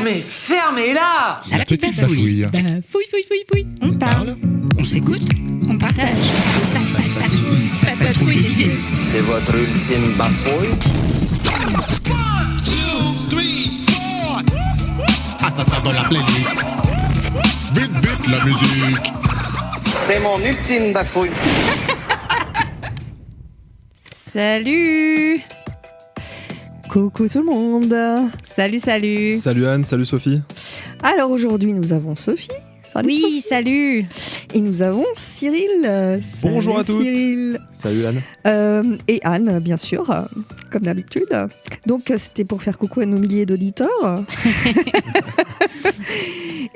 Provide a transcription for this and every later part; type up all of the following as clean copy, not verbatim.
Mais fermez-la! La petite bafouille. Fouille. On parle, on s'écoute, on partage. Ici, Patrouille des idées. C'est votre ultime bafouille? ah ça sort dans la playlist. Vite, la musique. C'est mon ultime bafouille. Salut! Coucou tout le monde. Salut. Salut Anne, salut Sophie. Alors aujourd'hui nous avons Sophie. Salut Oui, Sophie. salut! Et nous avons Cyril. Bonjour Salut à toutes. Cyril. Salut Anne. Et Anne, bien sûr, comme d'habitude. Donc c'était pour faire coucou à nos milliers d'auditeurs.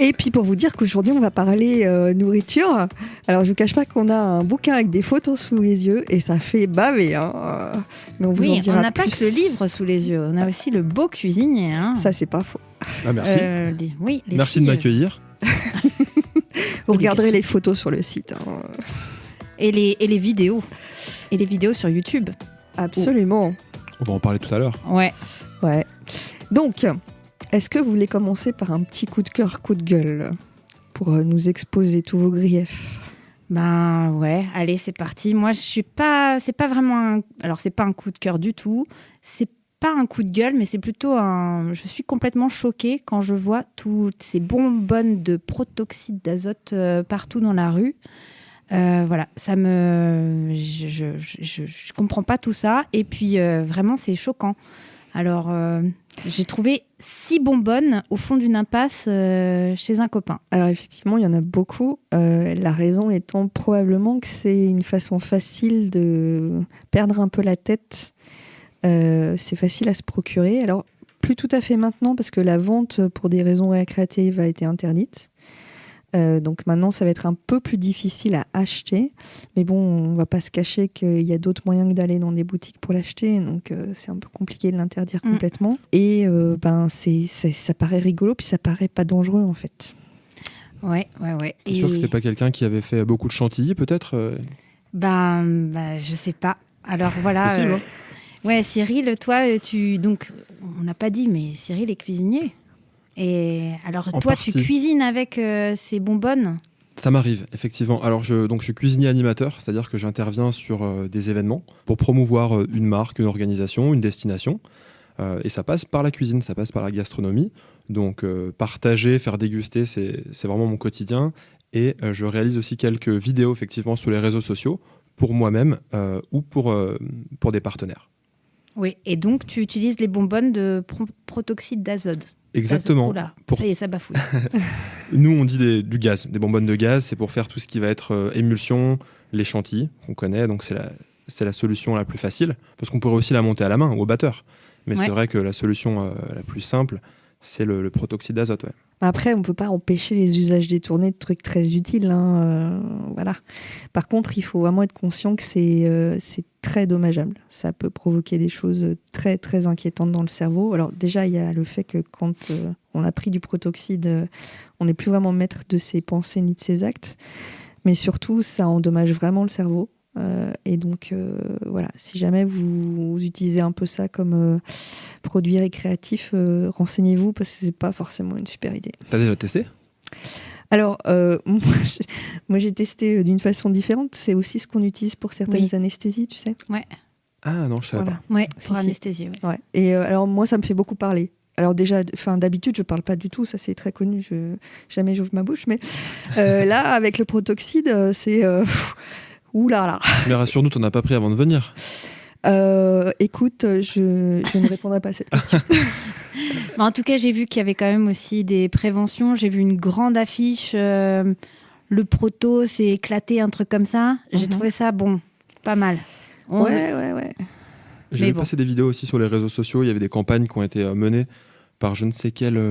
Et puis pour vous dire qu'aujourd'hui on va parler nourriture. Alors je vous cache pas qu'on a un bouquin avec des photos sous les yeux et ça fait baver. Hein. Mais on vous en Oui, dira on n'a pas plus. que le livre sous les yeux, on a aussi le beau cuisinier. Hein. Ça c'est pas faux. Ah, merci. Les Merci de filles, m'accueillir. Vous regarderez garçons. les photos sur le site. Hein. Et les vidéos. Et les vidéos sur YouTube. Absolument. On va en parler tout à l'heure. Ouais. Ouais. Donc, est-ce que vous voulez commencer par un petit coup de cœur, coup de gueule pour nous exposer tous vos griefs? Ben ouais, allez, c'est parti. Moi, je suis pas. C'est pas vraiment. Alors, c'est pas un coup de cœur du tout. C'est pas un coup de gueule, mais c'est plutôt un. Je suis complètement choquée quand je vois toutes ces bonbonnes de protoxyde d'azote partout dans la rue. Voilà, ça me. Je comprends pas tout ça. Et puis, vraiment, c'est choquant. Alors, j'ai trouvé 6 bonbonnes au fond d'une impasse chez un copain. Alors effectivement, il y en a beaucoup. La raison étant probablement que c'est une façon facile de perdre un peu la tête. C'est facile à se procurer. Alors, plus tout à fait maintenant, parce que la vente, pour des raisons récréatives, a été interdite. Donc maintenant, ça va être un peu plus difficile à acheter. Mais bon, on va pas se cacher qu'il y a d'autres moyens que d'aller dans des boutiques pour l'acheter. Donc c'est un peu compliqué de l'interdire complètement. Et ça paraît rigolo, puis ça paraît pas dangereux en fait. Ouais. C'est sûr que c'est pas quelqu'un qui avait fait beaucoup de chantilly, peut-être Ben, je sais pas. Alors voilà. Possible, hein. Ouais, Cyril, toi, donc, on n'a pas dit, mais Cyril est cuisinier. Et alors, En toi, partie. tu cuisines avec ces bonbonnes? Ça m'arrive, effectivement. Alors, je suis cuisinier animateur, c'est-à-dire que j'interviens sur des événements pour promouvoir une marque, une organisation, une destination. Et ça passe par la cuisine, ça passe par la gastronomie. Donc, partager, faire déguster, c'est vraiment mon quotidien. Et je réalise aussi quelques vidéos, effectivement, sur les réseaux sociaux, pour moi-même ou pour des partenaires. Oui, et donc, tu utilises les bonbonnes de protoxyde d'azote. Exactement. Oula, Pour- ça y est, ça bafouille. Nous, on dit du gaz, des bonbonnes de gaz, c'est pour faire tout ce qui va être émulsion, les chantilly, qu'on connaît, donc c'est la solution la plus facile, parce qu'on pourrait aussi la monter à la main ou au batteur. Mais Ouais. c'est vrai que la solution la plus simple, c'est le protoxyde d'azote. Ouais. Après, on ne peut pas empêcher les usages détournés de trucs très utiles. Hein, voilà. Par contre, il faut vraiment être conscient que c'est très dommageable. Ça peut provoquer des choses très, très inquiétantes dans le cerveau. Alors déjà, il y a le fait que quand on a pris du protoxyde, on n'est plus vraiment maître de ses pensées ni de ses actes. Mais surtout, ça endommage vraiment le cerveau. Et donc, voilà, si jamais vous utilisez un peu ça comme produit récréatif, renseignez-vous parce que c'est pas forcément une super idée. T'as déjà testé ? Alors, moi, j'ai testé d'une façon différente. C'est aussi ce qu'on utilise pour certaines anesthésies, tu sais. Ah non, je savais Voilà. Ouais, Si, pour si. anesthésier. Ouais. Ouais. Et alors, moi, ça me fait beaucoup parler. Alors déjà, d'habitude, je parle pas du tout. Ça, c'est très connu. Jamais j'ouvre ma bouche. Mais là, avec le protoxyde, c'est... ouh là là. pas. Mais rassure-nous, t'en as pas pris avant de venir. Écoute, je ne répondrai pas à cette question. Mais en tout cas, j'ai vu qu'il y avait quand même aussi des préventions. J'ai vu une grande affiche. Le proto s'est éclaté, un truc comme ça. J'ai trouvé ça, pas mal. Ouais. J'ai Mais vu passer des vidéos aussi sur les réseaux sociaux. Il y avait des campagnes qui ont été menées par je ne sais quel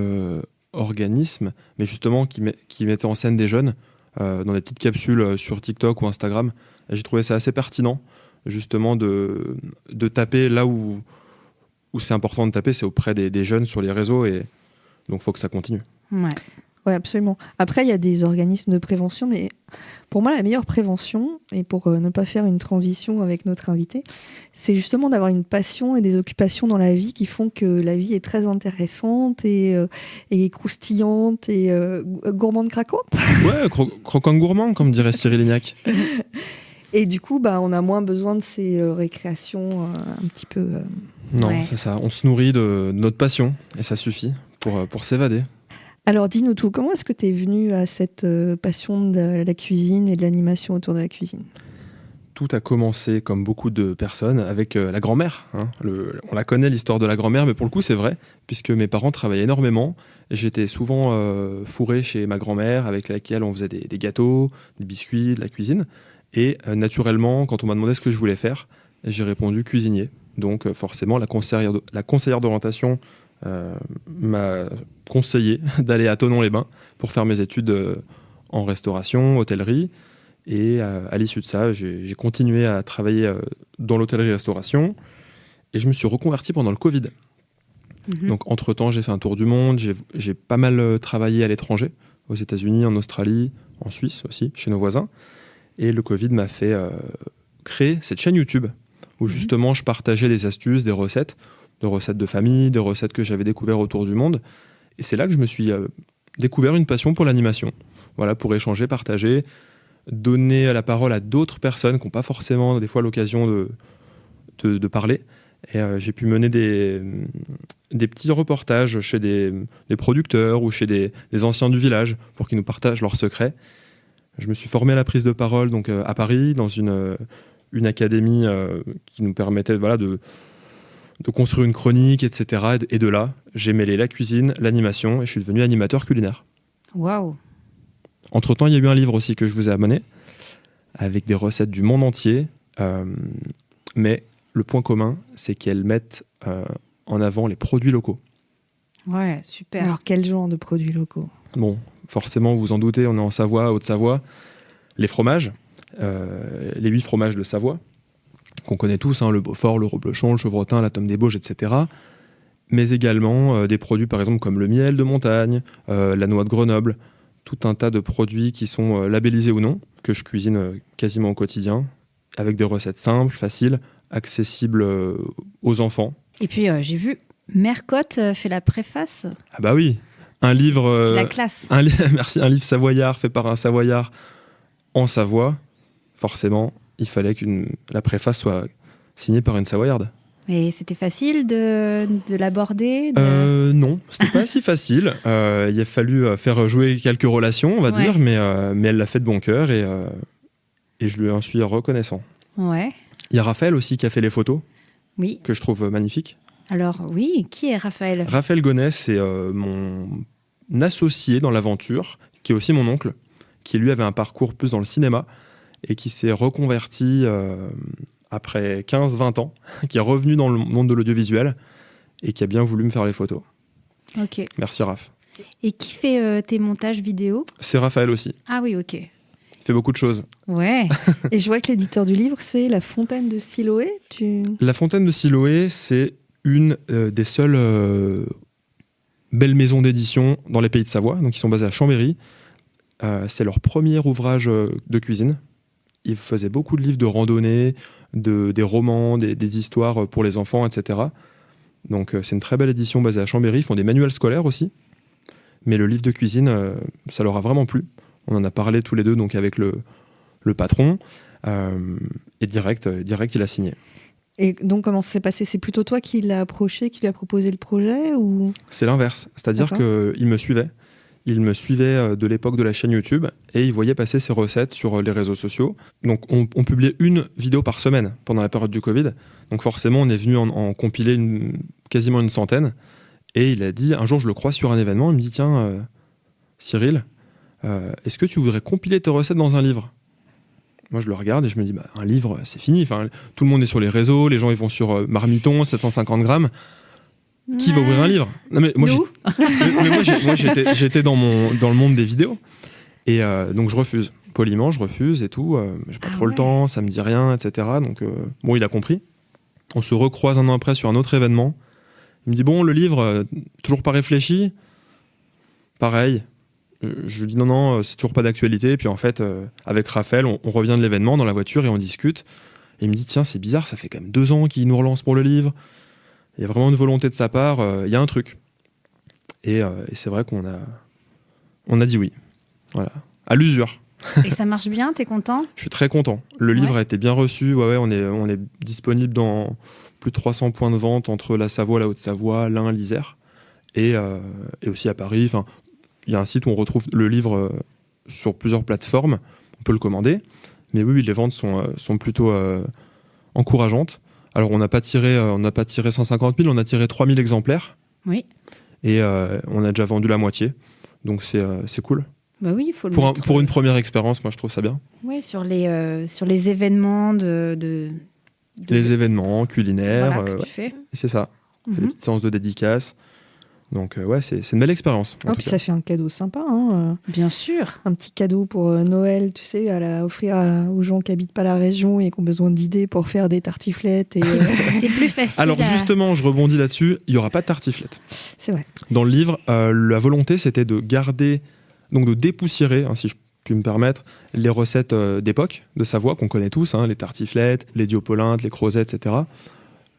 organisme, mais justement qui mettait en scène des jeunes dans des petites capsules sur TikTok ou Instagram. Et j'ai trouvé ça assez pertinent, justement, de taper là où c'est important de taper, c'est auprès des jeunes sur les réseaux. Et donc, il faut que ça continue. Ouais. Ouais, absolument. Après, il y a des organismes de prévention, mais Pour moi, la meilleure prévention, et pour ne pas faire une transition avec notre invité, c'est justement d'avoir une passion et des occupations dans la vie qui font que la vie est très intéressante et croustillante et gourmande craquante. Ouais, croquant gourmand, comme dirait Cyril Lignac. Et du coup, on a moins besoin de ces récréations un petit peu... Non, Ouais. c'est ça. On se nourrit de notre passion et ça suffit pour s'évader. Alors, dis-nous tout, comment est-ce que tu es venu à cette passion de la cuisine et de l'animation autour de la cuisine ? Tout a commencé, comme beaucoup de personnes, avec la grand-mère. Hein. On la connaît, l'histoire de la grand-mère, mais pour le coup, c'est vrai, puisque mes parents travaillaient énormément. Et j'étais souvent fourré chez ma grand-mère, avec laquelle on faisait des gâteaux, des biscuits, de la cuisine. Et naturellement, quand on m'a demandé ce que je voulais faire, j'ai répondu cuisinier. Donc forcément, la conseillère d'orientation m'a conseillé d'aller à Thonon-les-Bains pour faire mes études en restauration, hôtellerie. Et à l'issue de ça, j'ai continué à travailler dans l'hôtellerie-restauration et je me suis reconverti pendant le Covid. Donc entre-temps, j'ai fait un tour du monde, j'ai pas mal travaillé à l'étranger, aux États-Unis, en Australie, en Suisse aussi, chez nos voisins. Et le Covid m'a fait créer cette chaîne YouTube où justement je partageais des astuces, des recettes de famille, des recettes que j'avais découvertes autour du monde. Et c'est là que je me suis découvert une passion pour l'animation. Voilà, pour échanger, partager, donner la parole à d'autres personnes qui n'ont pas forcément des fois l'occasion de parler. Et j'ai pu mener des petits reportages chez des producteurs ou chez des anciens du village pour qu'ils nous partagent leurs secrets. Je me suis formé à la prise de parole donc, à Paris, dans une académie qui nous permettait de construire une chronique, etc. Et de là, j'ai mêlé la cuisine, l'animation, et je suis devenu animateur culinaire. Waouh. Entre-temps, il y a eu un livre aussi que je vous ai amené, avec des recettes du monde entier. Mais le point commun, c'est qu'elles mettent en avant les produits locaux. Ouais, super. Alors, quel genre de produits locaux ? Bon, forcément, vous vous en doutez, on est en Savoie, Haute-Savoie. Les fromages, les 8 fromages de Savoie, qu'on connaît tous, hein, le Beaufort, le Reblochon, le Chevrotin, la Tome des Bauges, etc. Mais également des produits, par exemple, comme le miel de montagne, la noix de Grenoble, tout un tas de produits qui sont labellisés ou non, que je cuisine quasiment au quotidien, avec des recettes simples, faciles, accessibles aux enfants. Et puis, j'ai vu, Mercotte fait la préface. Ah bah oui, un livre... C'est la classe. Merci, un livre savoyard fait par un Savoyard en Savoie. Forcément, il fallait que la préface soit signée par une Savoyarde. Et c'était facile de l'aborder Non, c'était pas si facile. Il a fallu faire jouer quelques relations, on va dire, mais elle l'a fait de bon cœur et je lui en suis reconnaissant. Ouais. Il y a Raphaël aussi qui a fait les photos, Oui. que je trouve magnifiques. Alors, oui, qui est Raphaël ? Raphaël Gonnet, c'est mon associé dans l'aventure, qui est aussi mon oncle, qui lui avait un parcours plus dans le cinéma et qui s'est reconverti après 15-20 ans, qui est revenu dans le monde de l'audiovisuel et qui a bien voulu me faire les photos. Ok. Merci Raph. Et qui fait tes montages vidéo ? C'est Raphaël aussi. Ah oui, ok. Il fait beaucoup de choses. Ouais. Et je vois que l'éditeur du livre, c'est La Fontaine de Siloé. La Fontaine de Siloé, c'est une des seules belles maisons d'édition dans les Pays de Savoie, donc ils sont basés à Chambéry. C'est leur premier ouvrage de cuisine. Ils faisaient beaucoup de livres de randonnée, des romans, des histoires pour les enfants, etc. Donc c'est une très belle édition basée à Chambéry. Ils font des manuels scolaires aussi. Mais le livre de cuisine, ça leur a vraiment plu. On en a parlé tous les deux donc avec le patron. Et direct, il a signé. Et donc, comment ça s'est passé ? C'est plutôt toi qui l'as approché, qui lui a proposé le projet ou... C'est l'inverse. C'est-à-dire qu'il me suivait. Il me suivait de l'époque de la chaîne YouTube et il voyait passer ses recettes sur les réseaux sociaux. Donc, on publiait une vidéo par semaine pendant la période du Covid. Donc, forcément, on est venu en compiler quasiment une centaine. Et il a dit, un jour, je le croise sur un événement, il me dit, tiens, Cyril, est-ce que tu voudrais compiler tes recettes dans un livre ? Moi, je le regarde et je me dis, un livre, c'est fini. Enfin, tout le monde est sur les réseaux, les gens ils vont sur Marmiton, 750 grammes. Qui va ouvrir un livre ? Non, mais moi, j'étais dans le monde des vidéos. Et donc, je refuse. Poliment, je refuse et tout. J'ai pas trop le temps, ça me dit rien, etc. Donc, bon, il a compris. On se recroise un an après sur un autre événement. Il me dit, bon, le livre, toujours pas réfléchi ? Pareil. Je lui dis non, c'est toujours pas d'actualité. Et puis en fait, avec Raphaël, on revient de l'événement dans la voiture et on discute. Et il me dit, tiens, c'est bizarre, ça fait quand même 2 ans qu'il nous relance pour le livre. Il y a vraiment une volonté de sa part, il y a un truc. Et c'est vrai qu'on a dit oui. Voilà. À l'usure. Et ça marche bien, t'es content ? Je suis très content. Le livre a été bien reçu. Ouais, on est disponible dans plus de 300 points de vente entre la Savoie, la Haute-Savoie, l'Ain, l'Isère. Et aussi à Paris. Enfin, il y a un site où on retrouve le livre sur plusieurs plateformes. On peut le commander. Mais oui, les ventes sont plutôt encourageantes. Alors, on n'a pas tiré 150 000, on a tiré 3 000 exemplaires. Oui. Et on a déjà vendu la moitié. Donc, c'est cool. Bah oui, il faut le mettre, pour une première expérience, moi, je trouve ça bien. Oui, sur les événements Les événements culinaires. voilà, que tu fais. C'est ça. On fait des petites séances de dédicaces. Donc, c'est une belle expérience. Puis ça fait un cadeau sympa. Hein. Bien sûr. Un petit cadeau pour Noël, tu sais, offrir aux gens qui habitent pas la région et qui ont besoin d'idées pour faire des tartiflettes. Et, c'est plus facile. Alors, justement, je rebondis là-dessus. Il n'y aura pas de tartiflettes. C'est vrai. Dans le livre, la volonté, c'était de garder, donc de dépoussiérer, hein, si je puis me permettre, les recettes d'époque de Savoie, qu'on connaît tous, hein, les tartiflettes, les diopolintes, les crozets, etc.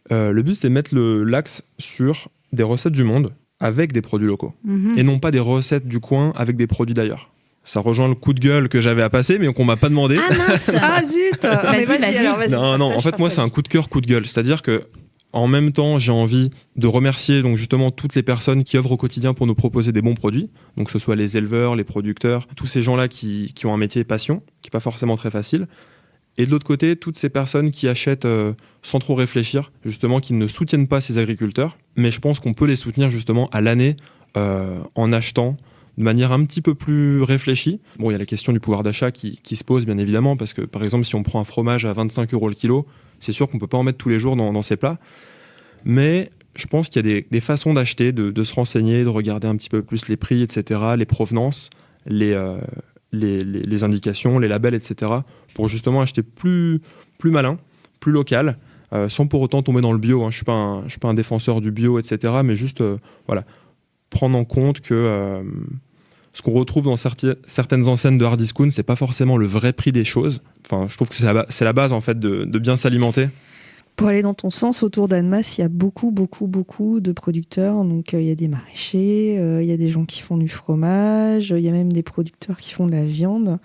Le but, c'était de mettre l'axe sur des recettes du monde, avec des produits locaux. Et non pas des recettes du coin avec des produits d'ailleurs. Ça rejoint le coup de gueule que j'avais à passer, mais qu'on m'a pas demandé. Ah mince. Ah zut. Vas-y. Non, en fait, moi, c'est un coup de cœur, coup de gueule. C'est-à-dire que, en même temps, j'ai envie de remercier donc justement toutes les personnes qui œuvrent au quotidien pour nous proposer des bons produits. Donc, que ce soit les éleveurs, les producteurs, tous ces gens-là qui ont un métier passion, qui n'est pas forcément très facile. Et de l'autre côté, toutes ces personnes qui achètent sans trop réfléchir, justement, qui ne soutiennent pas ces agriculteurs. Mais je pense qu'on peut les soutenir justement à l'année en achetant de manière un petit peu plus réfléchie. Bon, il y a la question du pouvoir d'achat qui se pose, bien évidemment, parce que, par exemple, si on prend un fromage à 25 € le kilo, c'est sûr qu'on ne peut pas en mettre tous les jours dans ses plats. Mais je pense qu'il y a des façons d'acheter, de se renseigner, de regarder un petit peu plus les prix, etc., les provenances, les indications, les labels, etc., pour justement acheter plus malin, plus local, sans pour autant tomber dans le bio. Hein. Je suis pas un défenseur du bio, etc., mais juste prendre en compte que ce qu'on retrouve dans certaines enseignes de hard discount, c'est pas forcément le vrai prix des choses. Enfin, je trouve que c'est la base en fait de bien s'alimenter. Pour aller dans ton sens, autour d'Annemasse, il y a beaucoup de producteurs. Donc, il y a des maraîchers, il y a des gens qui font du fromage, il y a même des producteurs qui font de la viande.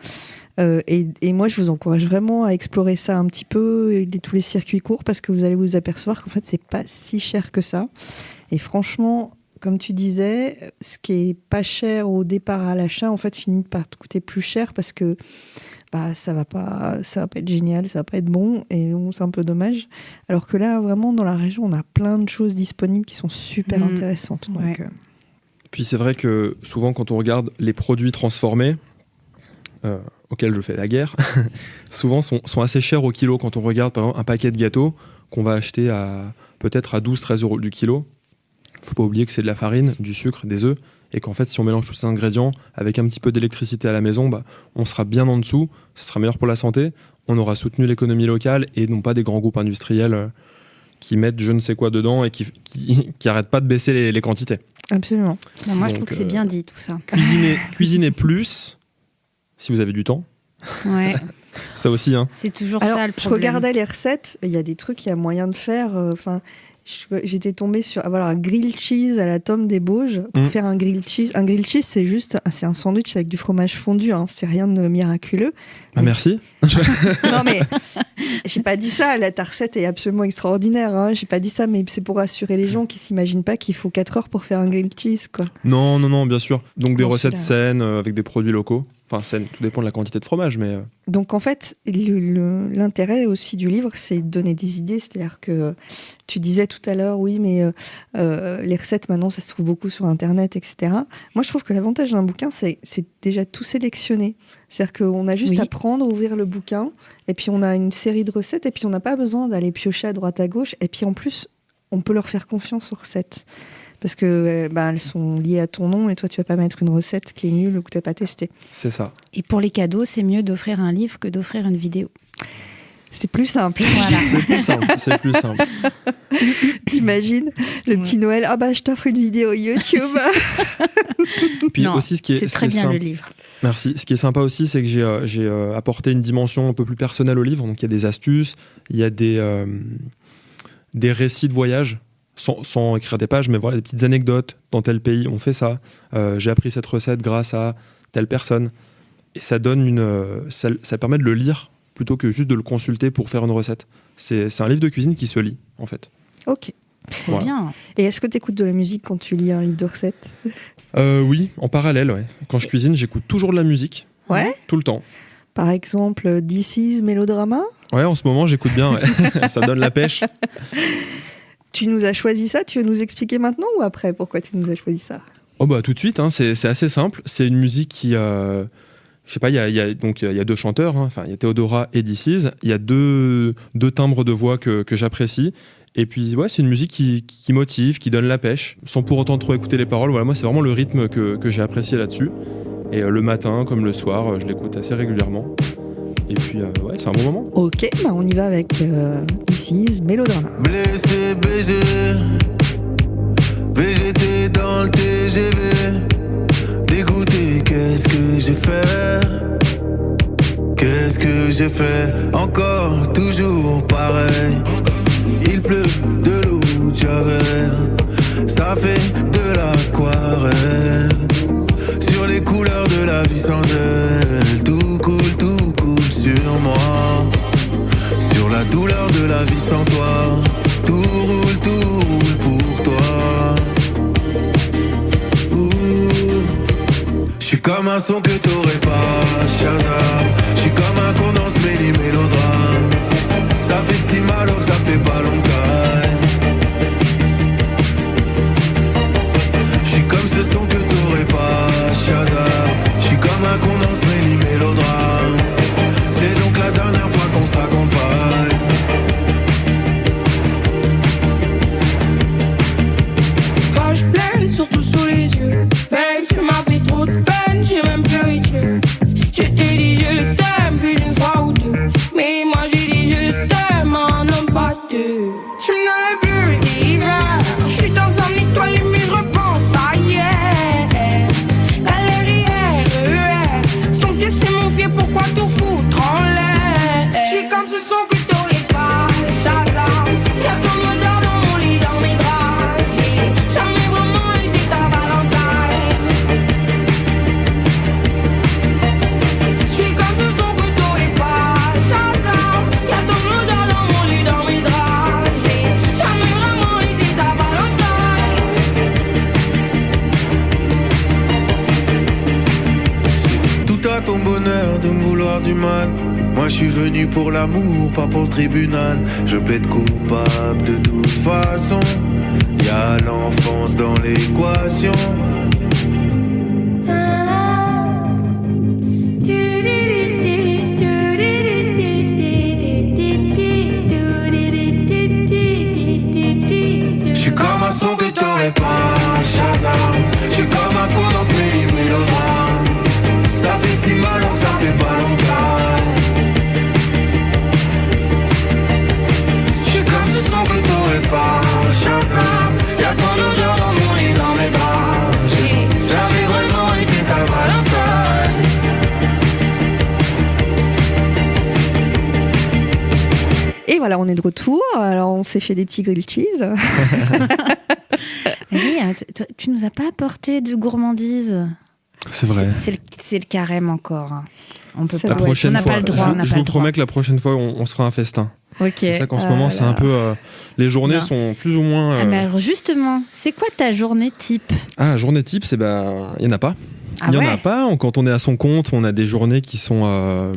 Et moi, je vous encourage vraiment à explorer ça un petit peu, tous les circuits courts, parce que vous allez vous apercevoir qu'en fait, c'est pas si cher que ça. Et franchement, comme tu disais, ce qui est pas cher au départ à l'achat, en fait, finit par te coûter plus cher parce que ça va pas être génial, ça va pas être bon, et c'est un peu dommage. Alors que là, vraiment, dans la région, on a plein de choses disponibles qui sont super intéressantes. Donc, Puis c'est vrai que souvent, quand on regarde les produits transformés, auxquels je fais la guerre, souvent sont assez chers au kilo. Quand on regarde, par exemple, un paquet de gâteaux qu'on va acheter peut-être à 12-13 € du kilo, il ne faut pas oublier que c'est de la farine, du sucre, des œufs, et qu'en fait, si on mélange tous ces ingrédients avec un petit peu d'électricité à la maison, on sera bien en dessous, ça sera meilleur pour la santé, on aura soutenu l'économie locale et non pas des grands groupes industriels qui mettent je ne sais quoi dedans et qui n'arrêtent pas de baisser les quantités. Absolument. Ben moi, je trouve que c'est bien dit, tout ça. Cuisiner plus, si vous avez du temps. Ouais. Ça aussi, hein. C'est toujours Alors, ça le je problème. regardais les recettes, il y a des trucs qu'il y a moyen de faire. J'étais tombée sur un grilled cheese à la Tom des Bauges pour faire un grilled cheese. Un grilled cheese, c'est un sandwich avec du fromage fondu. Hein. C'est rien de miraculeux. Merci. Non, mais j'ai pas dit ça. Ta recette est absolument extraordinaire. Hein. J'ai pas dit ça, mais c'est pour rassurer les gens qui s'imaginent pas qu'il faut 4 heures pour faire un grilled cheese, quoi. Non, bien sûr. Donc des recettes saines avec des produits locaux. Enfin, saines, tout dépend de la quantité de fromage, mais... Donc en fait, l'intérêt aussi du livre, c'est de donner des idées. C'est-à-dire que tu disais tout à l'heure, oui, mais les recettes maintenant, ça se trouve beaucoup sur Internet, etc. Moi, je trouve que l'avantage d'un bouquin, c'est déjà tout sélectionné. C'est-à-dire qu'on a juste à prendre, ouvrir le bouquin, et puis on a une série de recettes, et puis on n'a pas besoin d'aller piocher à droite à gauche. Et puis en plus, on peut leur faire confiance aux recettes. Parce que elles sont liées à ton nom et toi, tu vas pas mettre une recette qui est nulle ou que tu n'as pas testée. C'est ça. Et pour les cadeaux, c'est mieux d'offrir un livre que d'offrir une vidéo. C'est plus simple. Voilà. C'est plus simple. T'imagines le petit Noël, ah bah je t'offre une vidéo YouTube. Puis Non, aussi, c'est très bien le livre. Merci. Ce qui est sympa aussi, c'est que j'ai apporté une dimension un peu plus personnelle au livre. Donc il y a des astuces, il y a des récits de voyage, sans écrire des pages, mais voilà, des petites anecdotes. Dans tel pays, on fait ça. J'ai appris cette recette grâce à telle personne. Et ça donne ça permet de le lire plutôt que juste de le consulter pour faire une recette. C'est un livre de cuisine qui se lit, en fait. Ok. Trop bien. Et est-ce que tu écoutes de la musique quand tu lis un livre de recettes? Oui, en parallèle, ouais. Quand je cuisine, j'écoute toujours de la musique. Ouais. Tout le temps. Par exemple, This Is Mélodrama? Ouais, en ce moment, j'écoute bien. Ouais. Ça donne la pêche. Tu nous as choisi ça? Tu veux nous expliquer maintenant ou après pourquoi tu nous as choisi ça? Oh bah tout de suite, hein, c'est assez simple. C'est une musique qui... je sais pas, il y a deux chanteurs, hein. Enfin, il y a Théodora et This Is. Il y a deux timbres de voix que j'apprécie. Et puis, ouais, c'est une musique qui motive, qui donne la pêche, sans pour autant trop écouter les paroles. Voilà, moi, c'est vraiment le rythme que j'ai apprécié là-dessus. Et le matin, comme le soir, je l'écoute assez régulièrement. Et puis, ouais, c'est un bon moment. Ok, bah on y va avec This Is Mélodrama. Blessé, BG, VGT dans le TGV. Dégoûté, qu'est-ce que j'ai fait? Qu'est-ce que j'ai fait? Encore, toujours pareil. Il pleut de l'eau de Javel. Ça fait de l'aquarelle. Sur les couleurs de la vie sans elle. Tout coule sur moi. Sur la douleur de la vie sans toi. Tout roule pour toi. J'suis comme un son que t'aurais pas, Shazam. J'suis comme un condense mélodrame. Ça fait si mal alors que ça fait pas longtemps. J'suis comme ce son que t'aurais pas, Shazam. J'suis comme un condense mélodrame. C'est donc la dernière fois qu'on s'accompagne. Moi je pleine, surtout sous les yeux. Babe, tu m'as fait trop de peine, j'ai même pleuré Dieu. Je t'ai dit je t'aime plus d'une fois ou deux. Mais moi j'ai dit je t'aime en homme pas deux. Je suis dans le bleu d'hiver. Je suis dans un étoile mais je repense à hier. Galerie RER. C'est ton pied, c'est mon pied, pourquoi tout foutre en l'air? Je suis comme ce son que t'aurais pas, Shazam. Y'a ton odeur dans mon lit, dans mes draps. J'ai jamais vraiment été ta Valentine. Je suis comme ce son que t'aurais pas, Shazam. Y'a ton odeur dans mon lit, dans mes draps. J'ai jamais vraiment été ta Valentine. C'est tout à ton bonheur de me vouloir du mal. Moi je suis venu pour l'amour, pas pour le tribunal. Je plaide coupable de toute façon. Y'a l'enfance dans l'équation. Je suis comme un son que t'aurais pas, Shazam. Je suis comme un condense mélodrame. Ça fait si mal alors que ça fait pas longtemps. Je suis comme ce son que t'aurais pas, Shazam. Y'a ton odeur dans mon lit, dans mes draps. J'ai jamais vraiment été ta Valentine. Et voilà, on est de retour. Alors, on s'est fait des petits grilled cheese. Oui, tu nous as pas apporté de gourmandise. C'est vrai. C'est le carême encore. On peut Ça pas. doit être- On n'a pas le droit. On n'a Je pas vous le droit. promets que la prochaine fois, on se fera un festin. Ok. C'est ça qu'en ce moment, c'est un peu... les journées Non. sont plus ou moins... Ah, mais alors justement, c'est quoi ta journée type? journée type, il n'y en a pas. Ah Il n'y ouais. en a pas. Quand on est à son compte, on a des journées qui sont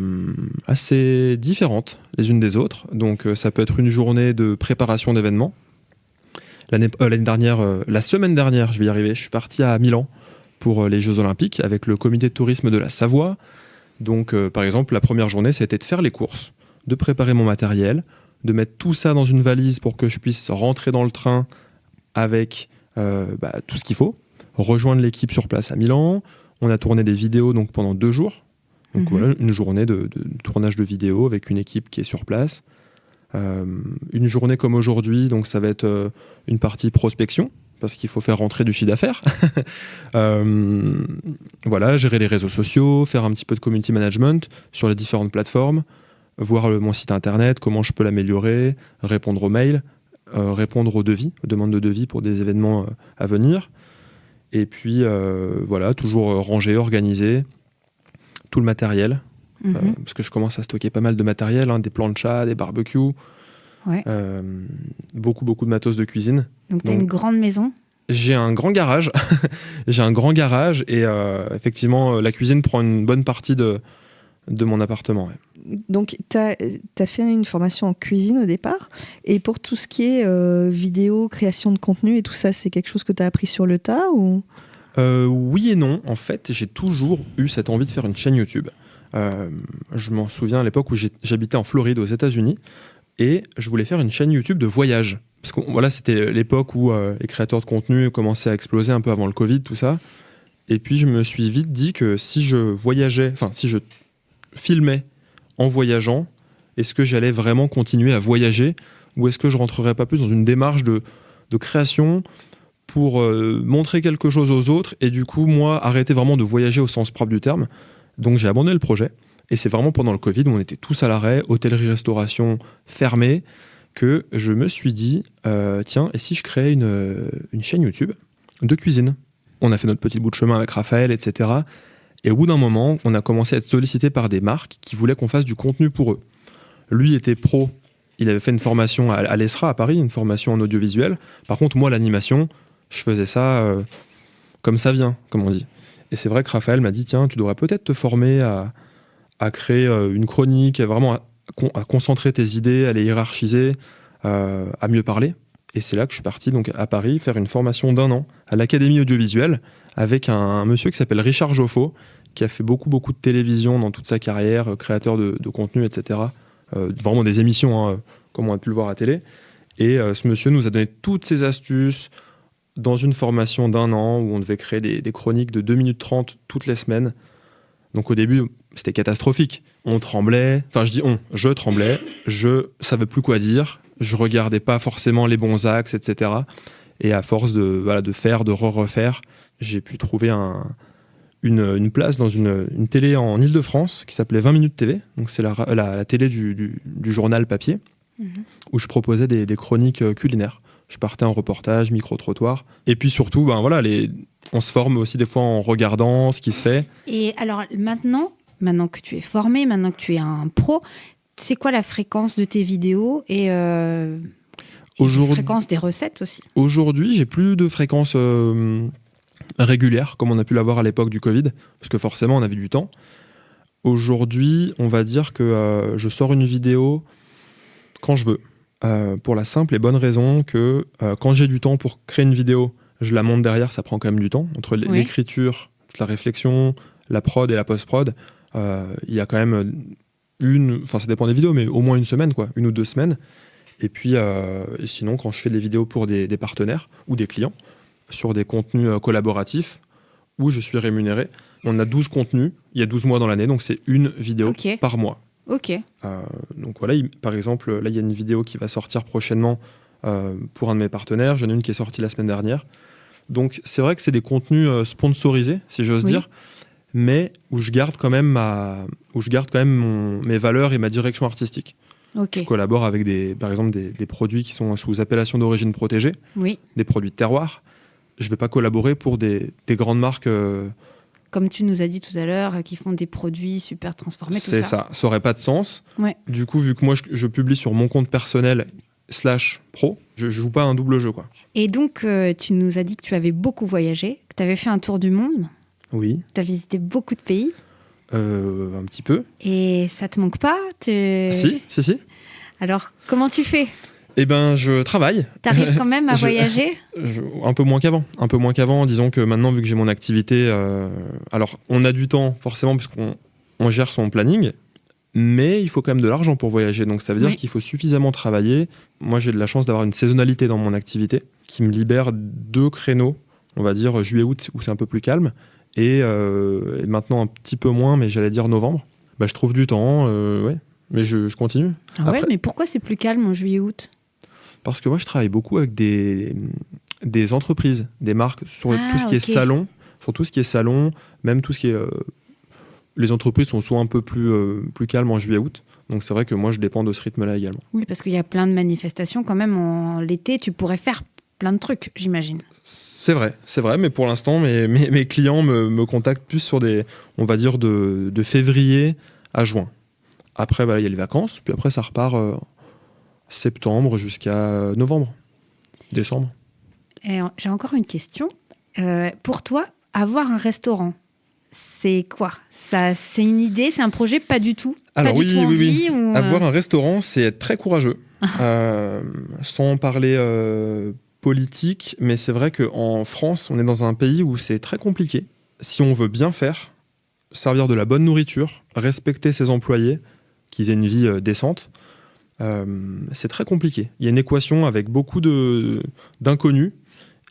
assez différentes les unes des autres. Donc ça peut être une journée de préparation d'événements. L'année dernière, la semaine dernière, je vais y arriver, je suis parti à Milan pour les Jeux Olympiques avec le comité de tourisme de la Savoie. Donc par exemple, la première journée, c'était de faire les courses, de préparer mon matériel, de mettre tout ça dans une valise pour que je puisse rentrer dans le train avec tout ce qu'il faut, rejoindre l'équipe sur place à Milan. On a tourné des vidéos donc pendant 2 jours. Donc voilà, une journée de tournage de vidéo avec une équipe qui est sur place. Une journée comme aujourd'hui, donc ça va être une partie prospection, parce qu'il faut faire rentrer du chiffre d'affaires. Voilà, gérer les réseaux sociaux, faire un petit peu de community management sur les différentes plateformes, voir mon site internet, comment je peux l'améliorer, répondre aux mails, répondre aux devis, aux demandes de devis pour des événements à venir. Et puis voilà, toujours ranger, organiser tout le matériel. Parce que je commence à stocker pas mal de matériel, des planchas, des barbecues, beaucoup de matos de cuisine. Donc tu as une grande maison? J'ai un grand garage. J'ai un grand garage et effectivement la cuisine prend une bonne partie de mon appartement. Ouais. Donc tu as fait une formation en cuisine au départ, et pour tout ce qui est vidéo, création de contenu et tout ça, c'est quelque chose que tu as appris sur le tas ou... Oui et non. En fait, j'ai toujours eu cette envie de faire une chaîne YouTube. Je m'en souviens à l'époque où j'habitais en Floride aux États-Unis et je voulais faire une chaîne YouTube de voyage. Parce que voilà, c'était l'époque où les créateurs de contenu commençaient à exploser un peu avant le Covid, tout ça. Et puis je me suis vite dit que si je filmais en voyageant, est-ce que j'allais vraiment continuer à voyager ou est-ce que je rentrerais pas plus dans une démarche de création pour montrer quelque chose aux autres et du coup, moi, arrêter vraiment de voyager au sens propre du terme. Donc j'ai abandonné le projet et c'est vraiment pendant le Covid où on était tous à l'arrêt, hôtellerie, restauration fermée, que je me suis dit tiens, et si je créais une chaîne YouTube de cuisine? On a fait notre petit bout de chemin avec Raphaël, etc. Et au bout d'un moment, on a commencé à être sollicité par des marques qui voulaient qu'on fasse du contenu pour eux. Lui était pro, il avait fait une formation à l'ESRA à Paris, une formation en audiovisuel. Par contre, moi, l'animation, je faisais ça comme ça vient, comme on dit. Et c'est vrai que Raphaël m'a dit, tiens, tu devrais peut-être te former à créer une chronique, vraiment à concentrer tes idées, à les hiérarchiser, à mieux parler. Et c'est là que je suis parti donc, à Paris faire une formation d'1 an à l'Académie audiovisuelle avec un monsieur qui s'appelle Richard Joffo, qui a fait beaucoup de télévision dans toute sa carrière, créateur de contenu, etc. Vraiment des émissions, comme on a pu le voir à la télé. Et ce monsieur nous a donné toutes ses astuces, dans une formation d'1 an où on devait créer des chroniques de 2 minutes 30 toutes les semaines. Donc au début, c'était catastrophique. On tremblait, je tremblais, je savais plus quoi dire, je regardais pas forcément les bons axes, etc. Et à force de faire, de refaire, j'ai pu trouver une place dans une télé en Ile-de-France qui s'appelait 20 minutes TV. Donc c'est la télé du journal papier, où je proposais des chroniques culinaires. Je partais en reportage, micro-trottoir. Et puis surtout, on se forme aussi des fois en regardant ce qui se fait. Et alors maintenant que tu es formé, maintenant que tu es un pro, c'est quoi la fréquence de tes vidéos et la fréquence des recettes aussi? Aujourd'hui, j'ai plus de fréquence régulière, comme on a pu l'avoir à l'époque du Covid, parce que forcément, on avait du temps. Aujourd'hui, on va dire que je sors une vidéo quand je veux. Pour la simple et bonne raison que quand j'ai du temps pour créer une vidéo, je la monte derrière, ça prend quand même du temps. Entre l'écriture, toute la réflexion, la prod et la post-prod, il y a quand même ça dépend des vidéos, mais au moins 1 semaine, 1 ou 2 semaines. Et puis, et sinon, quand je fais des vidéos pour des partenaires ou des clients, sur des contenus collaboratifs, où je suis rémunéré, on a 12 contenus, il y a 12 mois dans l'année, donc c'est 1 vidéo par mois. Ok. Donc voilà, par exemple, là, il y a une vidéo qui va sortir prochainement pour un de mes partenaires. J'en ai une qui est sortie la semaine dernière. Donc c'est vrai que c'est des contenus sponsorisés, si j'ose dire, mais où je garde quand même mes valeurs et ma direction artistique. Okay. Je collabore avec par exemple des produits qui sont sous appellation d'origine protégée, des produits de terroir. Je ne vais pas collaborer pour des grandes marques... Comme tu nous as dit tout à l'heure, qui font des produits super transformés, tout ça. C'est ça, ça n'aurait pas de sens. Ouais. Du coup, vu que moi, je publie sur mon compte personnel /pro, je joue pas un double jeu, quoi. Et donc, tu nous as dit que tu avais beaucoup voyagé, que tu avais fait un tour du monde. Oui. Tu as visité beaucoup de pays. Un petit peu. Et ça te manque pas? Si. Alors, comment tu fais? Eh ben, je travaille. T'arrives quand même à voyager? Un peu moins qu'avant. Disons que maintenant, vu que j'ai mon activité... alors, on a du temps, forcément, parce qu'on gère son planning, mais il faut quand même de l'argent pour voyager. Donc, ça veut dire qu'il faut suffisamment travailler. Moi, j'ai de la chance d'avoir une saisonnalité dans mon activité qui me libère 2 créneaux, on va dire juillet-août, où c'est un peu plus calme, Et maintenant un petit peu moins, mais j'allais dire novembre. Je trouve du temps, ouais. Mais je continue. Ah ouais, mais pourquoi c'est plus calme en juillet-août ? Parce que moi, je travaille beaucoup avec des entreprises, des marques sur tout ce qui est salon. Sur tout ce qui est salon, même tout ce qui est... les entreprises sont souvent un peu plus calmes en juillet-août. Donc c'est vrai que moi, je dépends de ce rythme-là également. Oui, parce qu'il y a plein de manifestations quand même en l'été. Tu pourrais faire plein de trucs, j'imagine. C'est vrai, mais pour l'instant, mes clients me contactent plus sur on va dire, de février à juin. Après, il y a les vacances, puis après, ça repart septembre jusqu'à novembre, décembre. Et j'ai encore une question. Pour toi, avoir un restaurant, c'est quoi ? Ça, c'est une idée, c'est un projet, pas du tout. Alors pas du tout envie, ou... Avoir un restaurant, c'est être très courageux. Sans parler politique, mais c'est vrai qu'en France, on est dans un pays où c'est très compliqué. Si on veut bien faire, servir de la bonne nourriture, respecter ses employés, qu'ils aient une vie décente, c'est très compliqué. Il y a une équation avec beaucoup d'inconnus.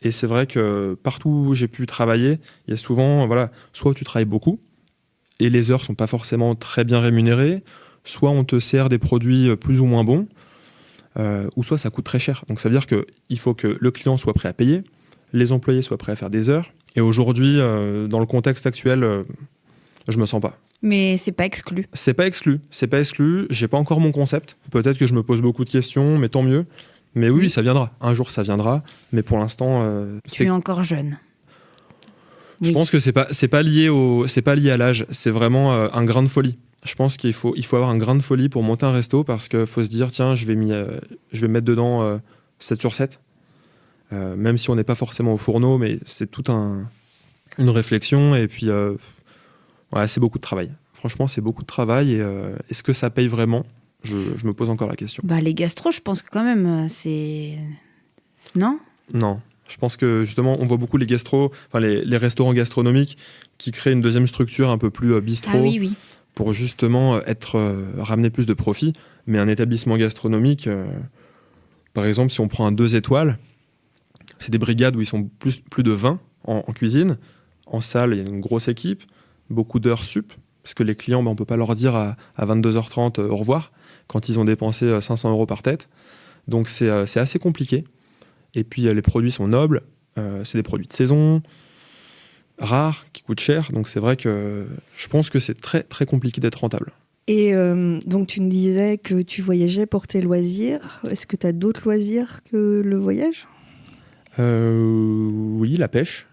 Et c'est vrai que partout où j'ai pu travailler, il y a souvent, soit tu travailles beaucoup et les heures sont pas forcément très bien rémunérées, soit on te sert des produits plus ou moins bons, ou soit ça coûte très cher. Donc ça veut dire qu'il faut que le client soit prêt à payer, les employés soient prêts à faire des heures. Et aujourd'hui, dans le contexte actuel, je me sens pas. Mais c'est pas exclu. C'est pas exclu. J'ai pas encore mon concept. Peut-être que je me pose beaucoup de questions, mais tant mieux. Mais oui, ça viendra. Un jour, ça viendra. Mais pour l'instant, tu es encore jeune. Je pense que c'est pas lié à l'âge. C'est vraiment un grain de folie. Je pense qu'il faut avoir un grain de folie pour monter un resto parce qu'il faut se dire, tiens, je vais mettre dedans 7 sur 7. Même si on n'est pas forcément au fourneau, mais c'est toute une réflexion. Et puis, c'est beaucoup de travail. Franchement, c'est beaucoup de travail. Et est-ce que ça paye vraiment ? Je me pose encore la question. Les gastros, je pense que quand même, c'est... Non ? Non. Je pense que justement, on voit beaucoup les gastros, les restaurants gastronomiques qui créent une deuxième structure un peu plus bistrot pour justement ramener plus de profit. Mais un établissement gastronomique, par exemple, si on prend un 2 étoiles, c'est des brigades où ils sont plus de 20 en cuisine. En salle, il y a une grosse équipe, beaucoup d'heures sup, parce que les clients, on ne peut pas leur dire à 22h30 au revoir quand ils ont dépensé 500 € par tête. Donc c'est assez compliqué. Et puis les produits sont nobles, c'est des produits de saison, rares, qui coûtent cher. Donc c'est vrai que je pense que c'est très très compliqué d'être rentable. Et donc tu me disais que tu voyageais pour tes loisirs. Est-ce que tu as d'autres loisirs que le voyage ? Oui, la pêche.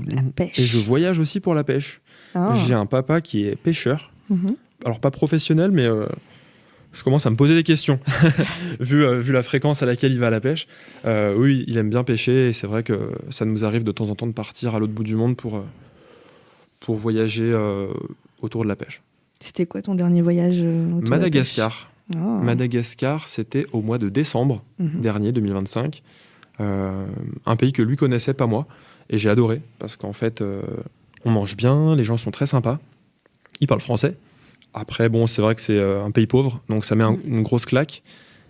La pêche. Et je voyage aussi pour la pêche. Oh. J'ai un papa qui est pêcheur. Alors pas professionnel, mais je commence à me poser des questions, vu la fréquence à laquelle il va à la pêche. Oui, il aime bien pêcher, et c'est vrai que ça nous arrive de temps en temps de partir à l'autre bout du monde pour voyager autour de la pêche. C'était quoi ton dernier voyage Madagascar. Madagascar, c'était au mois de décembre dernier, 2025. Un pays que lui connaissait, pas moi, et j'ai adoré, parce qu'en fait, on mange bien, les gens sont très sympas, ils parlent français. Après, bon, c'est vrai que c'est un pays pauvre, donc ça met une grosse claque,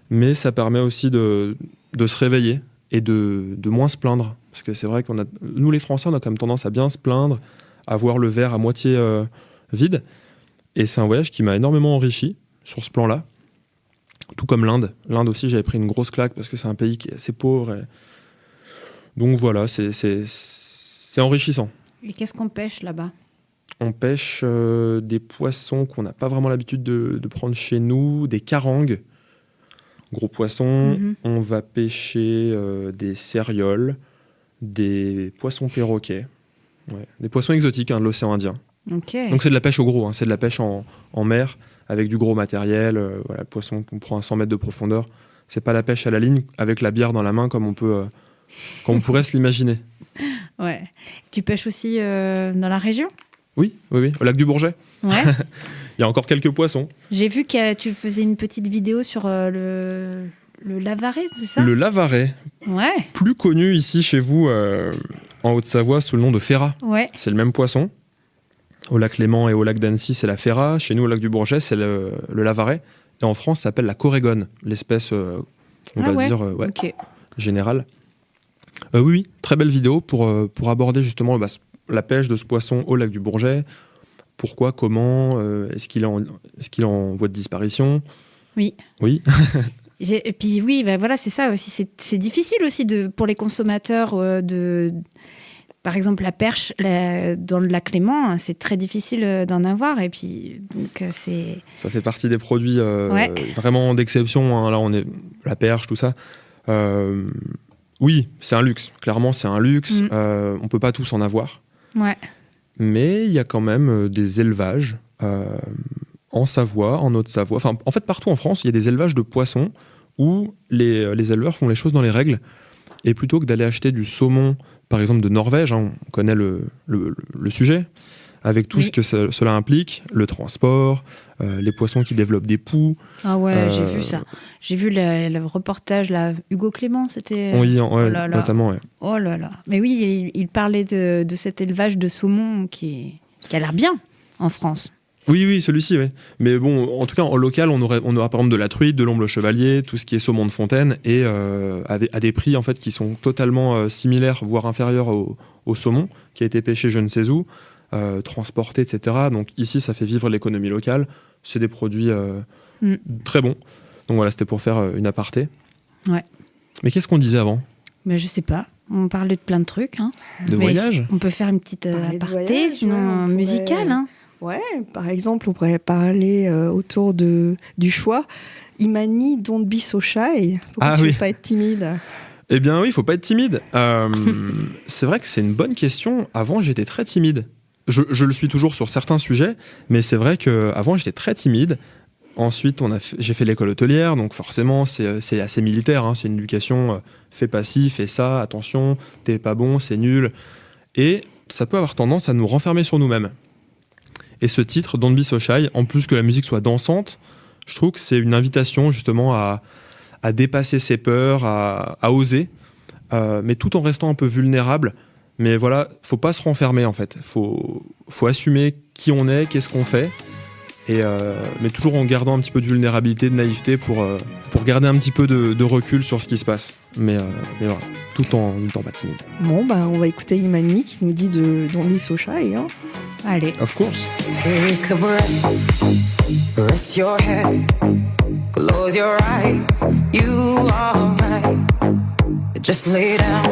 mais ça permet aussi de se réveiller et de moins se plaindre. Parce que c'est vrai nous les Français, on a quand même tendance à bien se plaindre, à voir le verre à moitié vide. Et c'est un voyage qui m'a énormément enrichi sur ce plan-là. Tout comme l'Inde. L'Inde aussi, j'avais pris une grosse claque parce que c'est un pays qui est assez pauvre. Donc voilà, c'est enrichissant. Et qu'est-ce qu'on pêche là-bas ? On pêche des poissons qu'on n'a pas vraiment l'habitude de prendre chez nous, des carangues, gros poissons. On va pêcher des cérioles, des poissons perroquets, des poissons exotiques de l'océan Indien. Okay. Donc c'est de la pêche au gros, c'est de la pêche en mer avec du gros matériel, le poisson qu'on prend à 100 mètres de profondeur. C'est pas la pêche à la ligne avec la bière dans la main comme on pourrait se l'imaginer. Ouais. Tu pêches aussi dans la région ? Oui, au lac du Bourget. Ouais. Il y a encore quelques poissons. J'ai vu que tu faisais une petite vidéo sur le lavaret, c'est ça ? Le lavaret. Ouais. Plus connu ici chez vous, en Haute-Savoie, sous le nom de ferra. Ouais. C'est le même poisson. Au lac Léman et au lac d'Annecy, c'est la ferra. Chez nous, au lac du Bourget, c'est le lavaret. Et en France, ça s'appelle la corégone, l'espèce, générale. Oui, très belle vidéo pour aborder justement la pêche de ce poisson au lac du Bourget. Pourquoi, comment, est-ce qu'il est en voie de disparition? Oui. Oui. Et puis oui, bah voilà, c'est ça aussi. C'est difficile aussi pour les consommateurs par exemple, la perche dans le lac Léman, c'est très difficile d'en avoir. Et puis, donc, Ça fait partie des produits vraiment d'exception. Hein. Là, on est la perche, tout ça. Oui, c'est un luxe. Clairement, c'est un luxe. On peut pas tous en avoir. Ouais. Mais il y a quand même des élevages en Savoie, en Haute-Savoie. Enfin, en fait, partout en France, il y a des élevages de poissons où les éleveurs font les choses dans les règles. Et plutôt que d'aller acheter du saumon, par exemple de Norvège, hein, on connaît le sujet, avec tout ce que cela implique, le transport, les poissons qui développent des poux. Ah ouais, j'ai vu ça. J'ai vu le reportage, là, Hugo Clément, c'était... Oui, oh là là. notamment, ouais. Oh là là. Mais oui, il parlait de cet élevage de saumon qui a l'air bien en France. Oui, celui-ci, oui. Mais bon, en tout cas, en local, on aura par exemple de la truite, de l'omble chevalier, tout ce qui est saumon de fontaine, et à des prix en fait qui sont totalement similaires, voire inférieurs au saumon, qui a été pêché je ne sais où, transporté, etc. Donc ici, ça fait vivre l'économie locale. C'est des produits très bons. Donc voilà, c'était pour faire une aparté. Ouais. Mais qu'est-ce qu'on disait avant? Mais je sais pas. On parlait de plein de trucs. Hein. De voyage? On peut faire une petite aparté, voyage, sinon musicale. Hein. Ouais, par exemple, on pourrait parler autour du choix. Imani, don't be so shy. Pourquoi tu ne veux pas être timide? Eh bien oui, il ne faut pas être timide. C'est vrai que c'est une bonne question. Avant, j'étais très timide. Je le suis toujours sur certains sujets, mais c'est vrai qu'avant, j'étais très timide. Ensuite, j'ai fait l'école hôtelière, donc forcément, c'est assez militaire. Hein, c'est une éducation, fais pas ci, fais ça, attention, t'es pas bon, c'est nul. Et ça peut avoir tendance à nous renfermer sur nous-mêmes. Et ce titre, Don't Be So Shy, en plus que la musique soit dansante, je trouve que c'est une invitation justement à dépasser ses peurs, à oser, mais tout en restant un peu vulnérable. Mais voilà, faut pas se renfermer en fait. Faut assumer qui on est, qu'est-ce qu'on fait, mais toujours en gardant un petit peu de vulnérabilité, de naïveté pour garder un petit peu de recul sur ce qui se passe. Mais voilà, tout en n'étant pas timide. Bon, on va écouter Imani qui nous dit de Don't Be So Shy. Hein. Allez. Of course. Take a breath, rest your head, close your eyes, you are right. Just lay down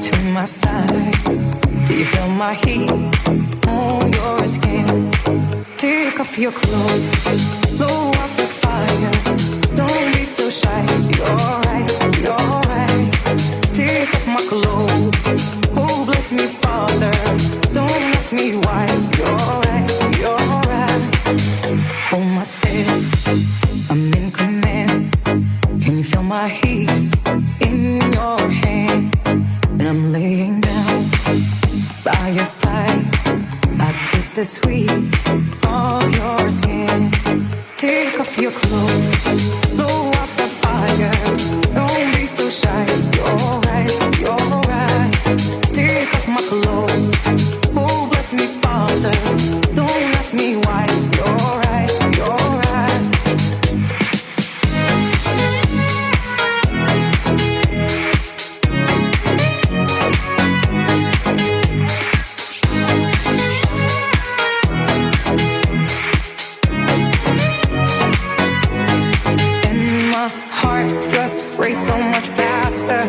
to my side. Do you feel my heat on your skin? Take off your clothes, blow up the fire. Don't be so shy, you're right, you're right. Take off my clothes, oh bless me Father. Don't ask me why, you're right, you're right. Hold my step, I'm in command. Can you feel my hips in your hand? And I'm laying down by your side. I taste the sweet of your skin. Take off your clothes, blow up the fire. Don't be so shy, you're right, you're right. Take off my clothes, oh bless me Father. Don't ask me why, you're right, you're right. Race so much faster.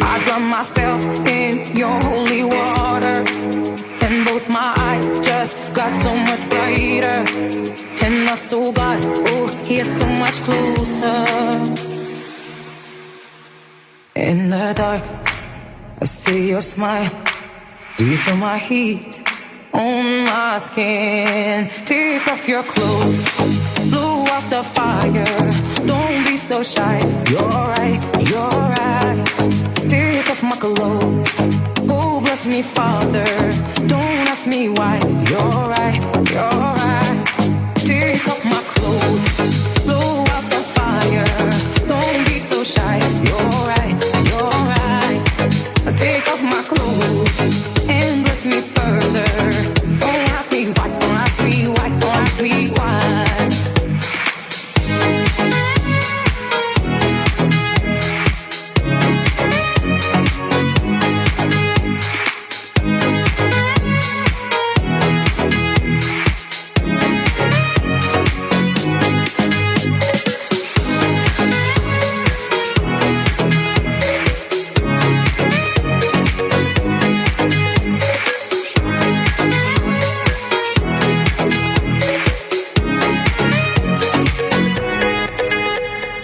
I drown myself in your holy water, and both my eyes just got so much brighter, and my soul got, oh, here so much closer. In the dark, I see your smile. Do you feel my heat on my skin? Take off your clothes, blow up the fire. Don't be so shy, you're right, you're right. Take off my clothes, oh bless me Father. Don't ask me why, you're right, you're right. Take off my clothes, blow out the fire. Don't be so shy, you're right, you're right. Take off my clothes and bless me further. Don't ask me why, don't ask me why, don't ask me why.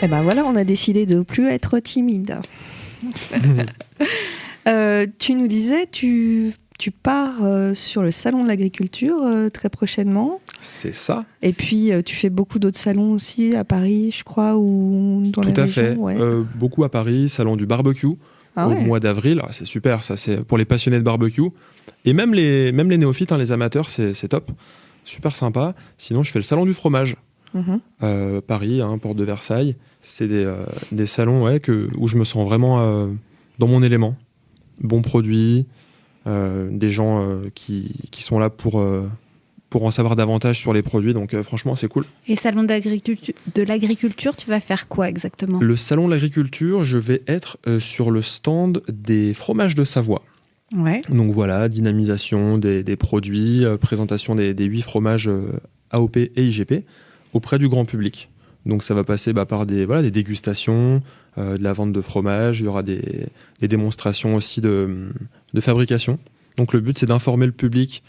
Eh ben voilà, on a décidé de plus être timide. Tu nous disais, tu pars sur le salon de l'agriculture très prochainement. C'est ça. Et puis tu fais beaucoup d'autres salons aussi à Paris, je crois, ou dans les Tout à régions. fait. Ouais. Beaucoup à Paris, salon du barbecue au mois d'avril. Ah, c'est super, ça c'est pour les passionnés de barbecue. Et même les néophytes, les amateurs, c'est top. Super sympa. Sinon, je fais le salon du fromage. Paris, porte de Versailles. C'est des salons où je me sens vraiment dans mon élément. Bons produits, des gens qui sont là pour en savoir davantage sur les produits. Donc franchement, c'est cool. Et salon de l'agriculture, tu vas faire quoi exactement ? Le salon de l'agriculture, je vais être sur le stand des fromages de Savoie. Ouais. Donc voilà, dynamisation des produits, présentation des 8 fromages AOP et IGP auprès du grand public. Donc ça va passer par des dégustations, de la vente de fromage, il y aura des démonstrations aussi de fabrication. Donc le but, c'est d'informer le public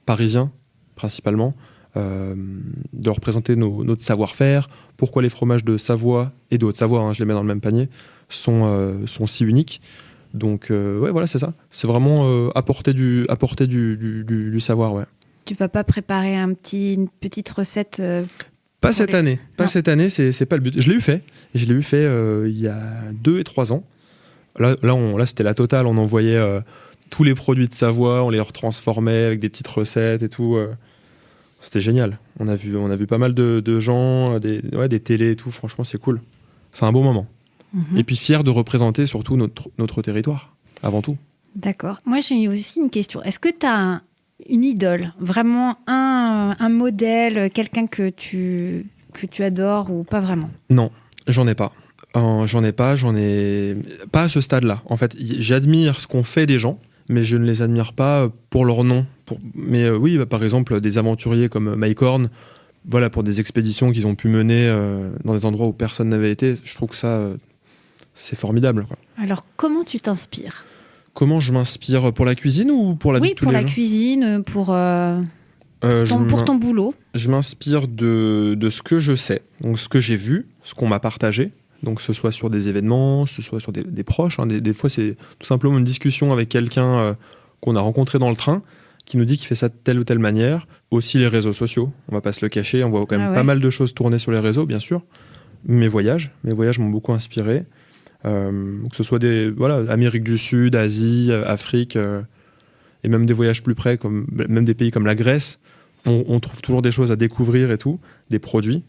parisien, principalement, de leur présenter notre savoir-faire, pourquoi les fromages de Savoie et de Haute-Savoie, je les mets dans le même panier, sont si uniques. Donc voilà, c'est ça. C'est vraiment apporter du savoir, ouais. Tu vas pas préparer une petite recette Pas cette année. Pas cette année, c'est pas le but. Je l'ai eu fait. Il y a 2 et 3 ans. Là, c'était la totale. On envoyait tous les produits de Savoie, on les retransformait avec des petites recettes et tout. C'était génial. On a vu pas mal de gens, des télés et tout. Franchement, c'est cool. C'est un beau moment. Et puis fier de représenter surtout notre territoire, avant tout. D'accord. Moi, j'ai aussi une question. Est-ce que tu as une idole, vraiment un modèle, quelqu'un que tu adores ou pas vraiment ? Non, j'en ai pas. J'en ai pas à ce stade-là. En fait, j'admire ce qu'ont fait des gens, mais je ne les admire pas pour leur nom. Mais oui, par exemple, des aventuriers comme Mike Horn, voilà, pour des expéditions qu'ils ont pu mener dans des endroits où personne n'avait été, je trouve que ça, c'est formidable, quoi. Alors, comment tu t'inspires ? Comment je m'inspire pour la cuisine ou pour la vie de tous les jours ? Oui, pour la cuisine, pour ton boulot. Je m'inspire de ce que je sais, donc ce que j'ai vu, ce qu'on m'a partagé, donc que ce soit sur des événements, ce soit sur des proches. Des fois, c'est tout simplement une discussion avec quelqu'un qu'on a rencontré dans le train, qui nous dit qu'il fait ça de telle ou telle manière. Aussi les réseaux sociaux, on va pas se le cacher, on voit quand même pas mal de choses tourner sur les réseaux, bien sûr. Mes voyages m'ont beaucoup inspiré. Que ce soit Amérique du Sud, Asie, Afrique, et même des voyages plus près, même des pays comme la Grèce, on trouve toujours des choses à découvrir et tout, des produits.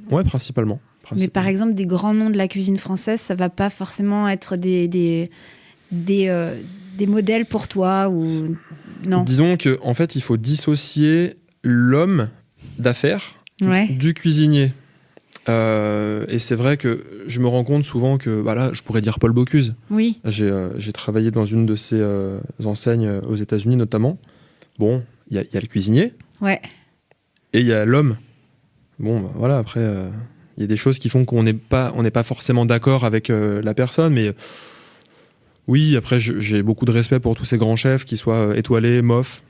Principalement. Mais par exemple, des grands noms de la cuisine française, ça va pas forcément être des modèles pour toi ou non ? Disons qu'en fait, il faut dissocier l'homme d'affaires du cuisinier. Et c'est vrai que je me rends compte souvent que je pourrais dire Paul Bocuse. Oui. J'ai travaillé dans une de ses enseignes aux États-Unis notamment. Bon, il y a le cuisinier. Ouais. Et il y a l'homme. Bon, voilà, après, il y a des choses qui font qu'on n'est pas forcément d'accord avec la personne, mais oui, après, j'ai beaucoup de respect pour tous ces grands chefs, qu'ils soient étoilés, MOF,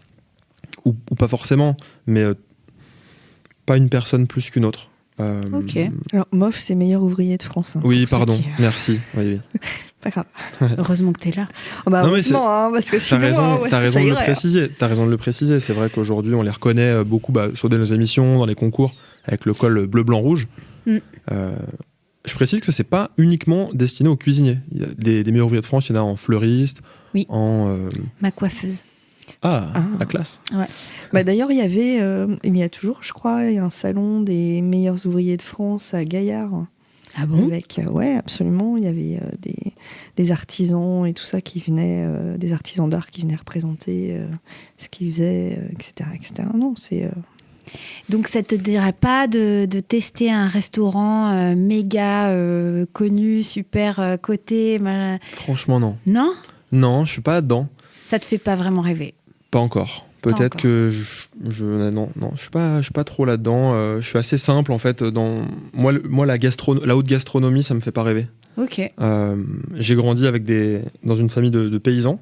ou pas forcément, mais pas une personne plus qu'une autre. Ok. Alors, MOF, c'est meilleur ouvrier de France. Oui, pardon, merci. Oui. Pas grave. Heureusement que tu es là. Heureusement, parce que sinon, t'as raison de le préciser. T'as raison de le préciser. C'est vrai qu'aujourd'hui, on les reconnaît beaucoup sur nos émissions, dans les concours, avec le col bleu, blanc, rouge. Je précise que c'est pas uniquement destiné aux cuisiniers. Il y a des meilleurs ouvriers de France, il y en a en fleuriste, ma coiffeuse. La classe. Ouais. D'ailleurs, il y a toujours, je crois, un salon des meilleurs ouvriers de France à Gaillard. Ah bon ? Avec, absolument. Il y avait des artisans et tout ça qui venaient, des artisans d'art qui venaient représenter ce qu'ils faisaient, etc., etc. Non, c'est... Donc, ça te dirait pas de tester un restaurant méga connu, super coté Franchement, non. Non ? Non, je suis pas là-dedans. Ça te fait pas vraiment rêver ? Pas encore. Peut-être que non, je suis pas trop là-dedans. Je suis assez simple en fait. Moi, la haute gastronomie, ça me fait pas rêver. Ok. J'ai grandi dans une famille de paysans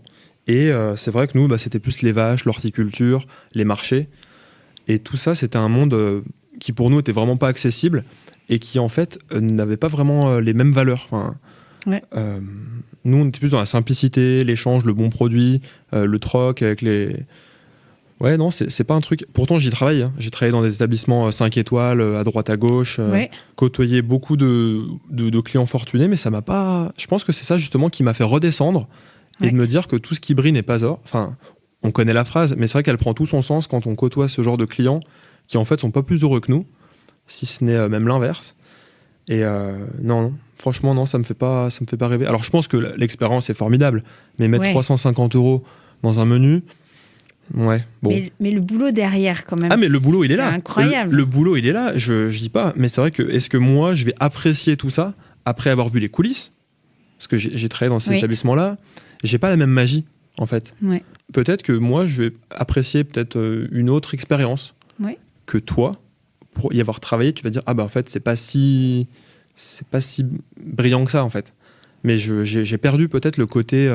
et c'est vrai que nous, c'était plus les vaches, l'horticulture, les marchés et tout ça. C'était un monde qui pour nous étaient vraiment pas accessibles et qui en fait n'avaient pas vraiment les mêmes valeurs. Enfin, Ouais. Nous, on était plus dans la simplicité, l'échange, le bon produit, le troc avec les... Ouais, non, c'est pas un truc... Pourtant, j'y travaille. Hein. J'ai travaillé dans des établissements 5 étoiles, à droite, à gauche, Ouais. côtoyé beaucoup de clients fortunés, mais ça m'a pas... Je pense que c'est ça, justement, qui m'a fait redescendre et Ouais. de me dire que tout ce qui brille n'est pas or. Enfin, on connaît la phrase, mais c'est vrai qu'elle prend tout son sens quand on côtoie ce genre de clients qui, en fait, sont pas plus heureux que nous, si ce n'est même l'inverse. Et non, franchement, non, ça me fait pas rêver. Alors, je pense que l'expérience est formidable, mais mettre Ouais. 350 € dans un menu, ouais, bon. Mais le boulot derrière, quand même. Ah, mais le boulot, il est là. C'est incroyable. Le boulot, il est là. Je dis pas, mais c'est vrai que est-ce que moi, je vais apprécier tout ça après avoir vu les coulisses? Parce que j'ai travaillé dans ces Oui. établissements-là, j'ai pas la même magie, en fait. Ouais. Peut-être que moi, je vais apprécier peut-être une autre expérience Ouais. que toi. Pour y avoir travaillé, tu vas dire, ah bah en fait, c'est pas si brillant que ça, en fait. Mais j'ai perdu peut-être le côté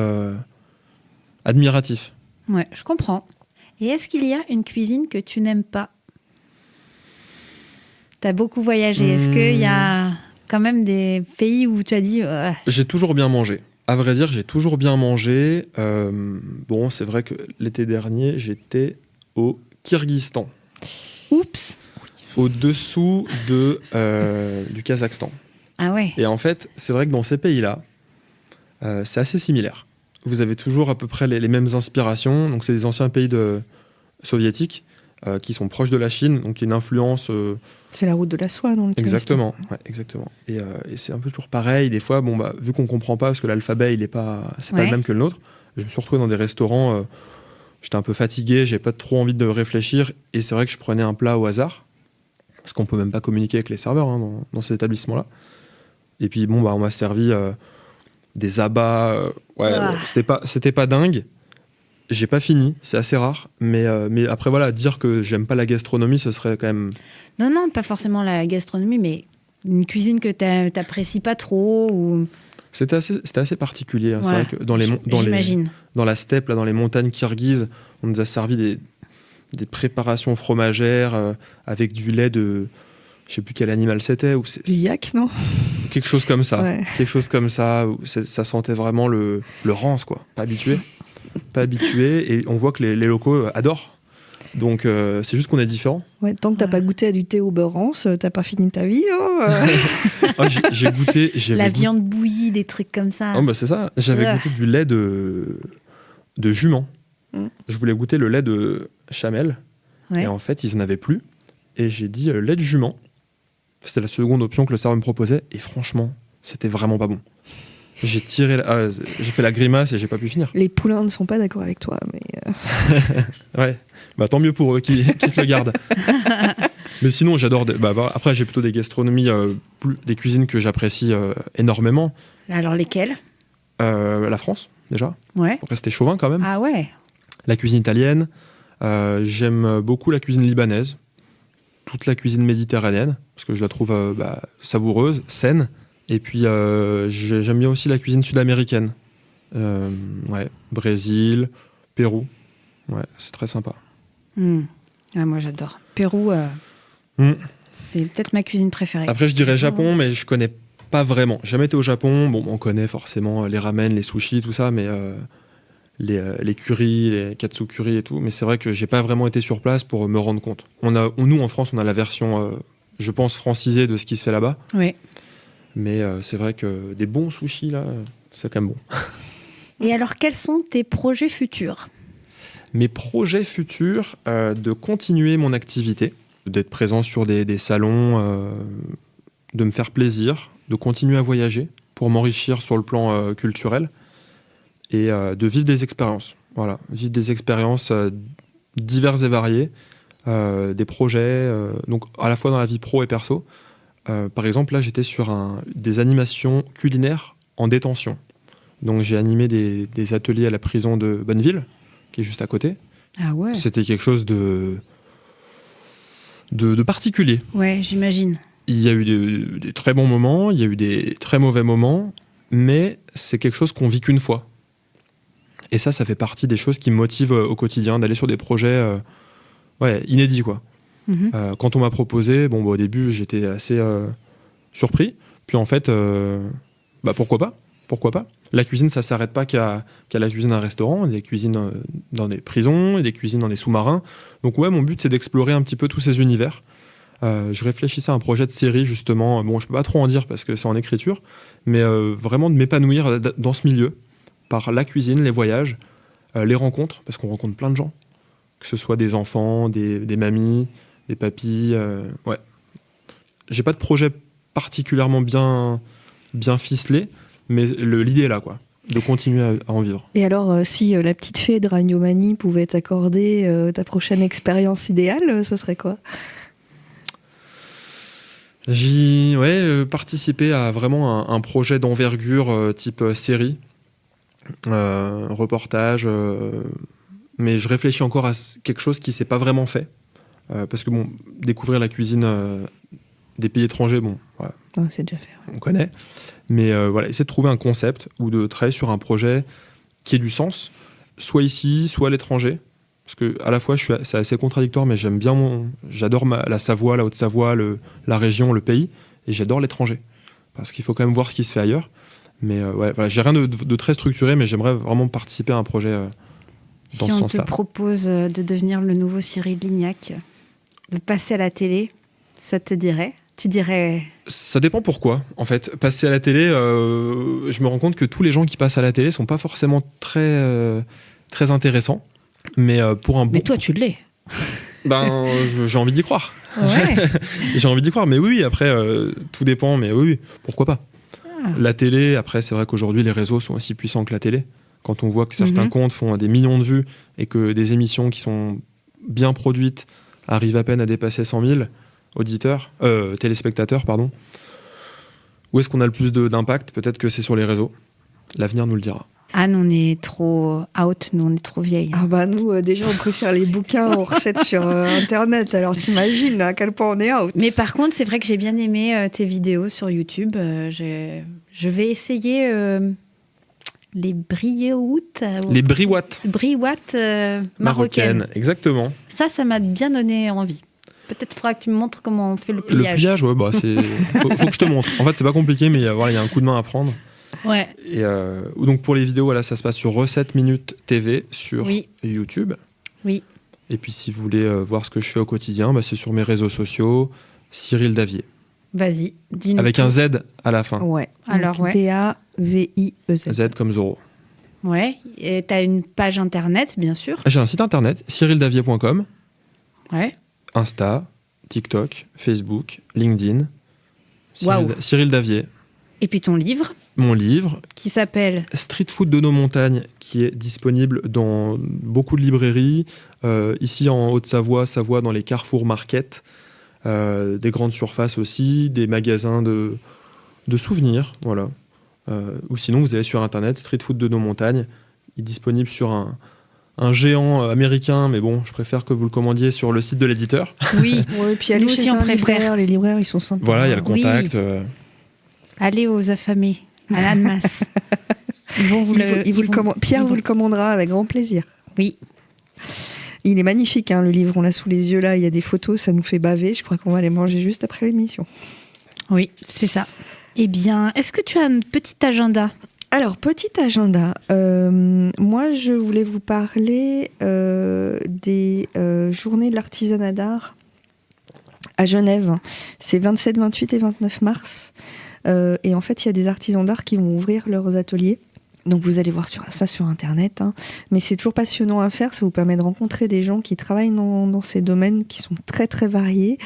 admiratif. Ouais, je comprends. Et est-ce qu'il y a une cuisine que tu n'aimes pas? T'as beaucoup voyagé. Est-ce qu'il y a quand même des pays où tu as dit... J'ai toujours bien mangé. À vrai dire, j'ai toujours bien mangé. Bon, c'est vrai que l'été dernier, j'étais au Kyrgyzstan, Oups. au-dessous du Kazakhstan. Ah ouais. Et en fait, c'est vrai que dans ces pays-là, c'est assez similaire. Vous avez toujours à peu près les mêmes inspirations. Donc, c'est des anciens pays soviétiques qui sont proches de la Chine, donc il y a une influence... C'est la route de la soie dans le Exactement, ouais, exactement. Et c'est un peu toujours pareil. Des fois, bon, bah, vu qu'on comprend pas, parce que l'alphabet, c'est pas Ouais. le même que le nôtre, je me suis retrouvé dans des restaurants, j'étais un peu fatigué, j'avais pas trop envie de réfléchir, et c'est vrai que je prenais un plat au hasard, parce qu'on peut même pas communiquer avec les serveurs hein, dans ces établissements-là. Et puis, bon, bah, on m'a servi des abats, ouais, Ah. c'était pas dingue. J'ai pas fini, c'est assez rare, mais après voilà, dire que j'aime pas la gastronomie, ce serait quand même... Non, pas forcément la gastronomie, mais une cuisine que t'apprécies pas trop ou... C'était assez particulier. Hein. C'est Ouais. vrai que J'imagine. dans la steppe, là, dans les montagnes kirghizes, on nous a servi des préparations fromagères avec du lait de... Je sais plus quel animal c'était. Du yak, non? Quelque chose comme ça. Ouais. Quelque chose comme ça. Où ça sentait vraiment le rance, quoi. Pas habitué. Et on voit que les locaux adorent. Donc, c'est juste qu'on est différents. Ouais, tant que t'as Ouais. pas goûté à du thé au beurre rance, t'as pas fini ta vie. Oh, Ah, j'ai goûté... La viande bouillie, des trucs comme ça. Oh, bah, c'est ça. J'avais Ouais. goûté du lait de jument. Mm. Je voulais goûter le lait de chamel. Ouais. Et en fait, ils n'en avaient plus. Et j'ai dit lait de jument. C'était la seconde option que le serveur me proposait. Et franchement, c'était vraiment pas bon. J'ai fait la grimace et j'ai pas pu finir. Les poulains ne sont pas d'accord avec toi, mais Ouais. Bah, tant mieux pour eux qui se le gardent. Mais sinon, j'adore. Après, j'ai plutôt des gastronomies, des cuisines que j'apprécie énormément. Alors lesquels? La France, déjà. Ouais. Pour rester chauvin quand même. Ah ouais. La cuisine italienne. J'aime beaucoup la cuisine libanaise. Toute la cuisine méditerranéenne, parce que je la trouve savoureuse, saine. Et puis, j'aime bien aussi la cuisine sud-américaine. Ouais, Brésil, Pérou. Ouais, c'est très sympa. Ah, moi j'adore. Pérou, c'est peut-être ma cuisine préférée. Après, je dirais Japon, mais je connais pas vraiment. J'ai jamais été au Japon. Bon, on connaît forcément les ramen, les sushis, tout ça, mais les currys, les katsu curry et tout. Mais c'est vrai que j'ai pas vraiment été sur place pour me rendre compte. Nous, en France, on a la version, je pense, francisée de ce qui se fait là-bas. Oui. Mais c'est vrai que des bons sushis, là, c'est quand même bon. Et alors, quels sont tes projets futurs? Mes projets futurs, de continuer mon activité, d'être présent sur des salons, de me faire plaisir, de continuer à voyager pour m'enrichir sur le plan culturel et de vivre des expériences. Voilà, vivre des expériences diverses et variées, des projets, donc à la fois dans la vie pro et perso. Par exemple, là, j'étais sur des animations culinaires en détention. Donc, j'ai animé des ateliers à la prison de Bonneville, qui est juste à côté. Ah ouais. C'était quelque chose de particulier. Ouais, j'imagine. Il y a eu des très bons moments, il y a eu des très mauvais moments, mais c'est quelque chose qu'on vit qu'une fois. Et ça fait partie des choses qui me motivent au quotidien, d'aller sur des projets inédits, quoi. Quand on m'a proposé, au début, j'étais assez surpris. Puis en fait, pourquoi pas ? Pourquoi pas ? La cuisine, ça ne s'arrête pas qu'à la cuisine d'un restaurant. Il y a des cuisines dans des prisons, il y a des cuisines dans des sous-marins. Donc ouais, mon but, c'est d'explorer un petit peu tous ces univers. Je réfléchissais à un projet de série, justement. Bon, je ne peux pas trop en dire parce que c'est en écriture, mais vraiment de m'épanouir dans ce milieu, par la cuisine, les voyages, les rencontres, parce qu'on rencontre plein de gens, que ce soit des enfants, des mamies, des papis. Ouais. J'ai pas de projet particulièrement bien ficelé, mais l'idée est là, quoi, de continuer à en vivre. Et alors, si la petite fée de Ragnomanie pouvait t'accorder ta prochaine expérience idéale, ça serait quoi ? Participer à vraiment un projet d'envergure type série, reportage, mais je réfléchis encore à quelque chose qui ne s'est pas vraiment fait, parce que découvrir la cuisine des pays étrangers, c'est déjà fait. On connaît, mais essayer de trouver un concept ou de travailler sur un projet qui ait du sens, soit ici, soit à l'étranger. Parce que à la fois, c'est assez contradictoire, mais j'adore la Savoie, la Haute-Savoie, la région, le pays, et j'adore l'étranger. Parce qu'il faut quand même voir ce qui se fait ailleurs. Mais j'ai rien de très structuré, mais j'aimerais vraiment participer à un projet dans ce sens-là. Si on te propose de devenir le nouveau Cyril Lignac, de passer à la télé, ça te dirait ? Tu dirais... Ça dépend pourquoi. En fait, passer à la télé, je me rends compte que tous les gens qui passent à la télé sont pas forcément très, très intéressants. Mais toi, tu l'es. J'ai envie d'y croire. Ouais. J'ai envie d'y croire. Mais oui, après, tout dépend. Mais oui, pourquoi pas. La télé, après, c'est vrai qu'aujourd'hui, les réseaux sont aussi puissants que la télé. Quand on voit que certains comptes font des millions de vues et que des émissions qui sont bien produites arrivent à peine à dépasser 100 000 téléspectateurs, pardon. Où est-ce qu'on a le plus d'impact ? Peut-être que c'est sur les réseaux. L'avenir nous le dira. Anne, on est trop out, nous, on est trop vieilles. Nous, déjà, on préfère les bouquins aux recettes sur Internet. Alors, t'imagines à quel point on est out. Mais par contre, c'est vrai que j'ai bien aimé tes vidéos sur YouTube. Je vais essayer les briouates. Les briouates. Briouates marocaines. Exactement. Ça m'a bien donné envie. Peut-être qu'il faudra que tu me montres comment on fait le pliage. Le pliage, faut que je te montre. En fait, c'est pas compliqué, mais il y a un coup de main à prendre. Ouais. Et donc pour les vidéos, ça se passe sur Recettes Minutes TV sur YouTube. Oui. Et puis si vous voulez voir ce que je fais au quotidien, c'est sur mes réseaux sociaux, Cyril Davier. Vas-y, dis-nous. Avec un Z à la fin. Ouais. Alors, D-A-V-I-E-Z. Z comme Zorro. Ouais. Et t'as une page internet, bien sûr. J'ai un site internet, cyrildavier.com. Ouais. Insta, TikTok, Facebook, LinkedIn. Waouh. Cyril Davier. Et puis ton livre. Mon livre. Qui s'appelle Street Food de nos montagnes, qui est disponible dans beaucoup de librairies. Ici en Haute-Savoie, dans les Carrefour Market, des grandes surfaces aussi, des magasins de souvenirs, voilà. Ou sinon, vous allez sur Internet, Street Food de nos montagnes. Il est disponible sur un géant américain, mais bon, je préfère que vous le commandiez sur le site de l'éditeur. Oui, et puis allez chez un libraire, les libraires, ils sont sympas. Voilà, il y a le contact. Oui. Allez aux affamés, à l'Annemasse. Pierre vous le commandera avec grand plaisir. Oui. Il est magnifique, le livre, on l'a sous les yeux là, il y a des photos, ça nous fait baver. Je crois qu'on va les manger juste après l'émission. Oui, c'est ça. Eh bien, est-ce que tu as un petit agenda ? Alors, petit agenda. Moi, je voulais vous parler des journées de l'artisanat d'art à Genève. C'est 27, 28 et 29 mars. Et en fait, il y a des artisans d'art qui vont ouvrir leurs ateliers. Donc, vous allez voir ça sur Internet. Mais c'est toujours passionnant à faire. Ça vous permet de rencontrer des gens qui travaillent dans ces domaines qui sont très, très variés.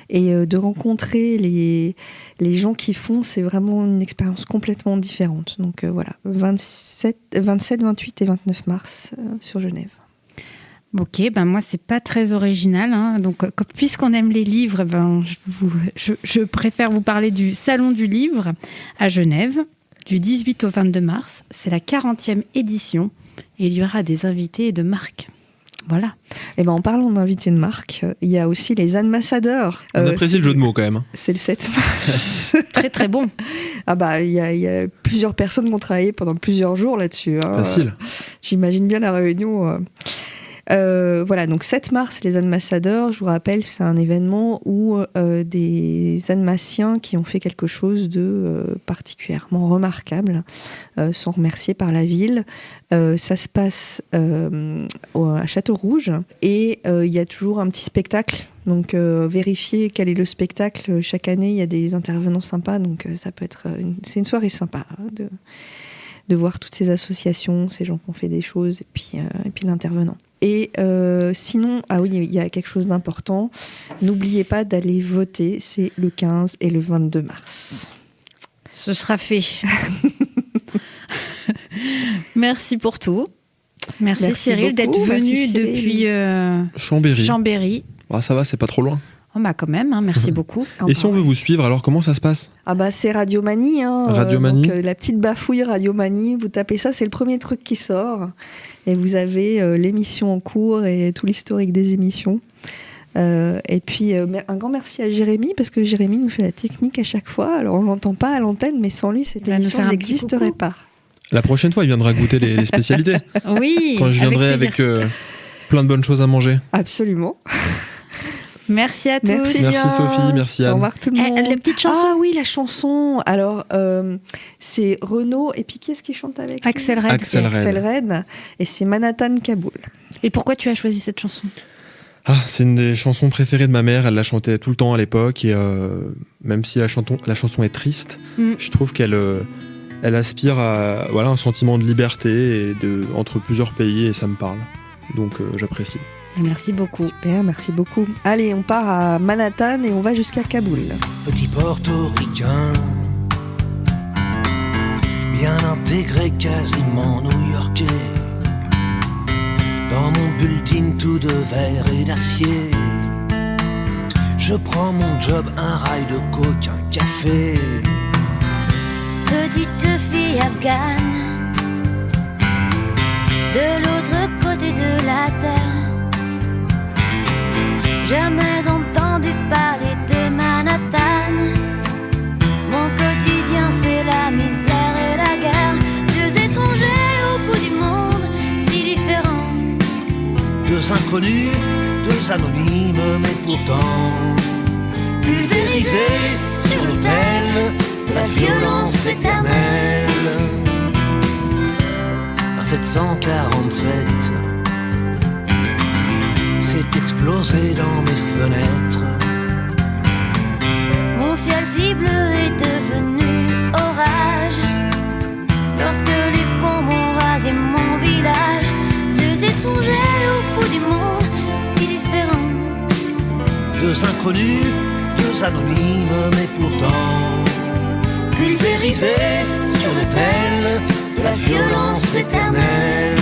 Et de rencontrer les gens qui font, c'est vraiment une expérience complètement différente. Donc voilà, 27, 28 et 29 mars sur Genève. Ok, moi c'est pas très original, donc puisqu'on aime les livres, je préfère vous parler du Salon du Livre à Genève, du 18 au 22 mars. C'est la 40e édition et il y aura des invités de marque. Voilà. Et en parlant d'invités de marque, il y a aussi les ambassadeurs. On apprécie le jeu de mots quand même. C'est le 7 mars. Très très bon. Il y a plusieurs personnes qui ont travaillé pendant plusieurs jours là-dessus. Facile. J'imagine bien la réunion. Voilà, donc 7 mars, les Annemasseurs, je vous rappelle, c'est un événement où des Annemassiens qui ont fait quelque chose de particulièrement remarquable sont remerciés par la ville. Ça se passe à Château-Rouge et il y a toujours un petit spectacle. Donc vérifier quel est le spectacle. Chaque année, il y a des intervenants sympas, donc ça peut être c'est une soirée sympa de voir toutes ces associations, ces gens qui ont fait des choses et puis l'intervenant. Et sinon, ah oui, il y a quelque chose d'important. N'oubliez pas d'aller voter. C'est le 15 et le 22 mars. Ce sera fait. Merci pour tout. Merci Cyril beaucoup. d'être venu Merci, Cyril. depuis Chambéry. Ah, ça va, c'est pas trop loin. Oh bah quand même, hein, merci beaucoup. Et si on veut vous suivre, alors comment ça se passe ? Ah bah c'est Radiomanie. Radiomanie. Donc, la petite bafouille Radiomanie, vous tapez ça, c'est le premier truc qui sort. Et vous avez l'émission en cours et tout l'historique des émissions. Et puis un grand merci à Jérémy, parce que Jérémy nous fait la technique à chaque fois. Alors on l'entend pas à l'antenne, mais sans lui, cette Il va nous émission faire un petit n'existerait coucou. pas. La prochaine fois, il viendra goûter les spécialités. Oui, Quand je viendrai avec avec plein de bonnes choses à manger. Absolument. Merci à tous. Merci Merci bien. Sophie, merci Anne. Au revoir tout le monde. La petite chanson. Ah oui, la chanson. Alors, c'est Renaud, et puis qui est-ce qui chante avec lui Axel Red. Axel Red. Axel Red, et c'est Manhattan Kaboul. Et pourquoi tu as choisi cette chanson ? Ah, c'est une des chansons préférées de ma mère. Elle la chantait tout le temps à l'époque. Et même si la chanson est triste, je trouve qu'elle elle aspire à un sentiment de liberté entre plusieurs pays, et ça me parle. Donc j'apprécie. Merci beaucoup. Super, merci beaucoup. Allez, on part à Manhattan et on va jusqu'à Kaboul. Petit portoricain, bien intégré, quasiment new-yorkais. Dans mon building tout de verre et d'acier, je prends mon job, un rail de coke, un café. Petite fille afghane, de l'autre côté de la terre. Jamais entendu parler de Manhattan. Mon quotidien c'est la misère et la guerre. Deux étrangers au bout du monde, si différents. Deux inconnus, deux anonymes, mais pourtant pulvérisés sur l'autel de la violence éternelle. Un 747 s'est explosé dans mes fenêtres. Mon ciel si bleu est devenu orage lorsque les bombes ont rasé mon village. Deux étrangers au bout du monde, si différents. Deux inconnus, deux anonymes, mais pourtant pulvérisés sur l'autel de la violence éternelle.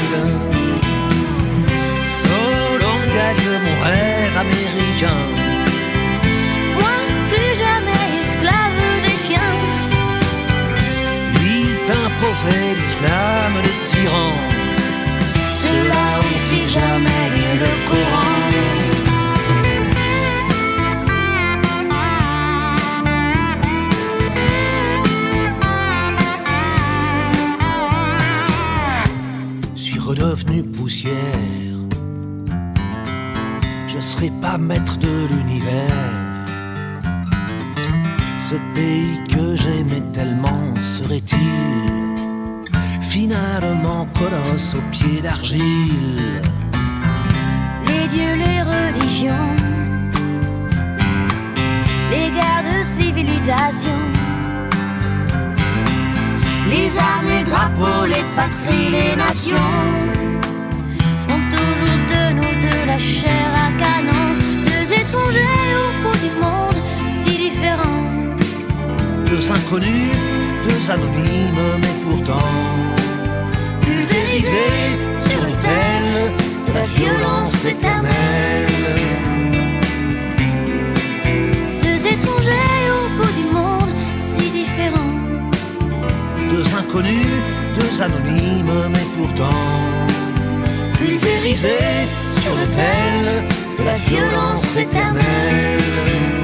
Gagne mon rêve américain. Moi, plus jamais esclave des chiens. Il t'imposait l'islam des tyrans. Ceux-là ont-ils jamais lu le Coran? Suis redevenu poussière. Je serai pas maître de l'univers. Ce pays que j'aimais tellement serait-il finalement colosse aux pieds d'argile? Les dieux, les religions, les guerres de civilisation, les armes, les drapeaux, les patries, les nations font toujours de nous de la chair à canon. Deux étrangers au bout du monde, si différents. Deux inconnus, deux anonymes, mais pourtant pulvérisés sur l'autel de la violence éternelle. Deux étrangers au bout du monde, si différents. Deux inconnus, deux anonymes, mais pourtant pulvérisés sur l'autel de la violence éternelle.